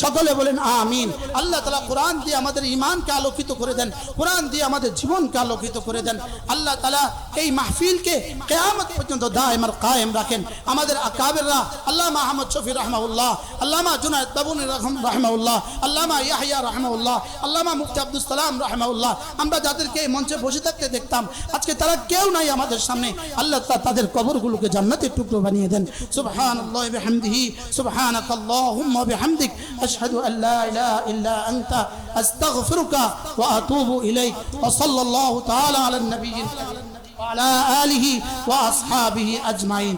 সকলে বলেন আমিন। আল্লাহ তাআলা কোরআন দিয়ে আমাদের ঈমানকে আলোকিত করে দেন, কোরআন দিয়ে আমাদের জীবনকে আলোকিত করে দেন। আল্লাহ তাআলা এই মাহফিলকে কিয়ামত পর্যন্ত দায়েম আর কায়েম রাখেন। আমাদের আকাবেররা আল্লামা আহমদ শফি রাহমাহুল্লাহ, আল্লামা জুনায়েদ বাবুনি রাহমাহুল্লাহ, আল্লামা ইয়াহইয়া রাহমাহুল্লাহ, আল্লামা মুফতি আব্দুস সালাম রাহমাহুল্লাহ, আমরা যাদেরকে এই মঞ্চে বসে থাকতে দেখতাম, আজকে তারা কেউ নাই আমাদের সামনে। আল্লাহ তাদের কবরগুলোকে জান্নাতের টুকরো বানিয়ে দেন। সুবহানাল্লাহি ওয়া বিহামদিহি, সুবহানাকাল্লাহুম্মা বিহামদিক, আশহাদু আল্লা ইলাহা ইল্লা আনতা, আস্তাগফিরুকা ওয়া আতুবু ইলাইক। ওয়া সাল্লাল্লাহু তাআলা আলান নাবিয়্যিল কারীম ওয়া আলা আলিহি ওয়া আসহাবিহি আজমাইন।